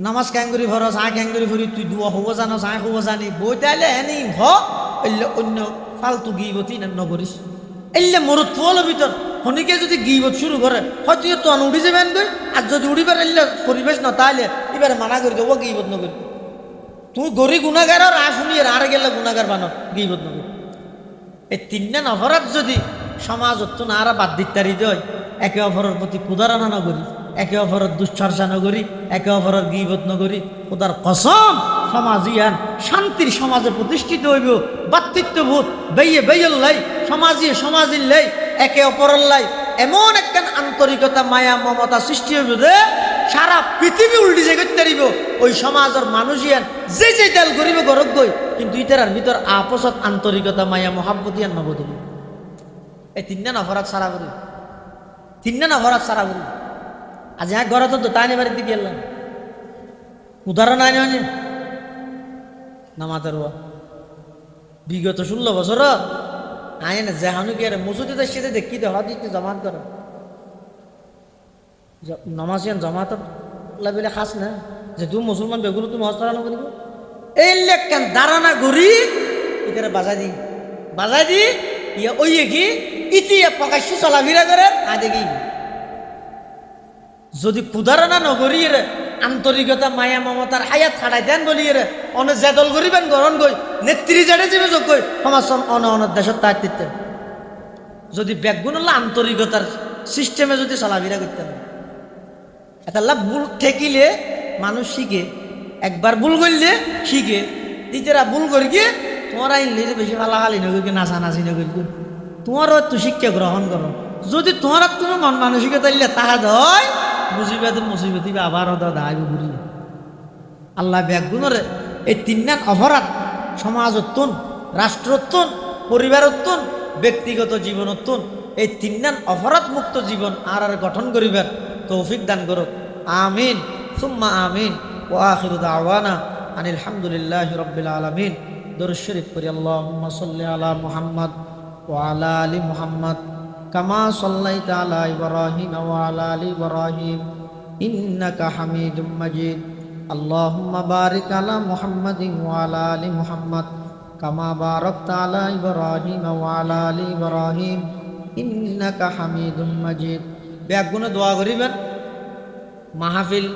নামাজ ক্যাং করি ভরস আয় ক্যাং করি ভরি তুই দুয়া হব জানো আয় হব জানি বই তাইলে এনে হ এলে অন্য ফালতু গীবতই নকরিস। এলে মরত তোল ভিতর খনিকে যদি গীবত শুরু করে হয়তো তো উঠি যাবেন গই, আর যদি উঠিবার এলে পরিবেশ না তাইলে এবারে মানা করে দেবো গীবত নকরি। তুই গরি গুণাগার আর শুনি আর গেলে গুণাগার বানো গীবত নকরি। এই 3 অপরাধ যদি সমাজ তো না আর বাদ দিতারি দেয়, একে অপরের প্রতি প্রতারণা নগরী, একে অপরের দুশ্চর্চা নগরী, একে অপরের গীবত নগরী, খোদার কসম সমাজ ইয়ান শান্তির সমাজে প্রতিষ্ঠিত হইব। ভাতৃত্ববোধ বেয়ে বেয়ল্লাই সমাজিল্লাই একে অপরের লাই এমন একখান আন্তরিকতা মায়া মমতা সৃষ্টি হইব যে সারা পৃথিবী উল্টি যে করতে পারিব। ওই সমাজের মানুষ ইয়ান যে তেল করিব গরব গই, কিন্তু ইতার ভিতর আপসত আন্তরিকতা মায়া মহাব্বত ইয়ান নবদিন। এই 3 অপরাধ সারা করি, 3 অপরাধ সারা করি। আজ এক ঘরে তো তাই বাড়িতে গেলাম উদাহরণ আনি আনি নামাতের বিগত 16 বছর আয় না যেহানু কি মসজিদের সাথে দেখি দে হজ দিতে জমাত করে নামাজ জমাত বলে খাস না যে তুমি মুসলমান বেগুলো তুমি হজ করানো করিব এই লেখান দাঁড়ানা ঘুরি এখানে বাজাই দি ইয়ে ওই কি ইতিয়া প্রকাশ্য চলাফেরা করে আ দেখি যদি কুদারণা নগরী রে আন্তরিকতা মায়া মমতার হায়াত ছাড়াই দেন বলি রে অনেক জেদল করিবেন গ্রহণ কই নেত্রী জেডে যাবে যোগ কই সমাজ অনেক দেশের দায়িত্ব যদি ব্যাগুন আন্তরিকতার সিস্টেমে যদি চলাফেরা করতে পারে এটা লাভ ভুল ঠেকিলে মানুষ শিখে, একবার ভুল করলে শিখে, দ্বিতীয়রা ভুল করি গিয়ে তোমরা ইনলে বেশি ফালাফালি নগরকে নাচানাচি নগরী তোমারও একটু শিক্ষা গ্রহণ করো। যদি তোমার কোনো মন মানসিকতা ইলে তাহা হয় বুঝিবে তো মুসিবতি আবার দায় ঘুরি আল্লাহ ব্যাগুণরে এই 3 অপরাধ সমাজত্তন রাষ্ট্রত্তন পরিবারত্তন ব্যক্তিগত জীবনত্তন এই 3 অপরাধ মুক্ত জীবন আর গঠন করিবার তৌফিক দান করো। আমিন সুম্মা আমিন। ওয়া আখিরু দাওয়ানা আনিল হামদুলিল্লাহি রাব্বিল আলামিন। দরুদ শরীফ পড়ি আল্লাহুম্মা সাল্লি আলা মুহাম্মদ ওয়া আলা আলি মুহাম্মদ কামা সাল্লাইতা আলা ইব্রাহিম ওয়া আলা আলি ইব্রাহিম ইন্নাকা হামিদুম মাজিদ। আল্লাহুম্মা বারিক আলা মুহাম্মাদিন ওয়া আলা আলি মুহাম্মদ কামা বারাকতা আলা ইব্রাহিম ওয়া আলা আলি ইব্রাহিম ইন্নাকা হামিদুম মাজিদ। ব্যাগুনে দোয়া করিবেন, মাহফিল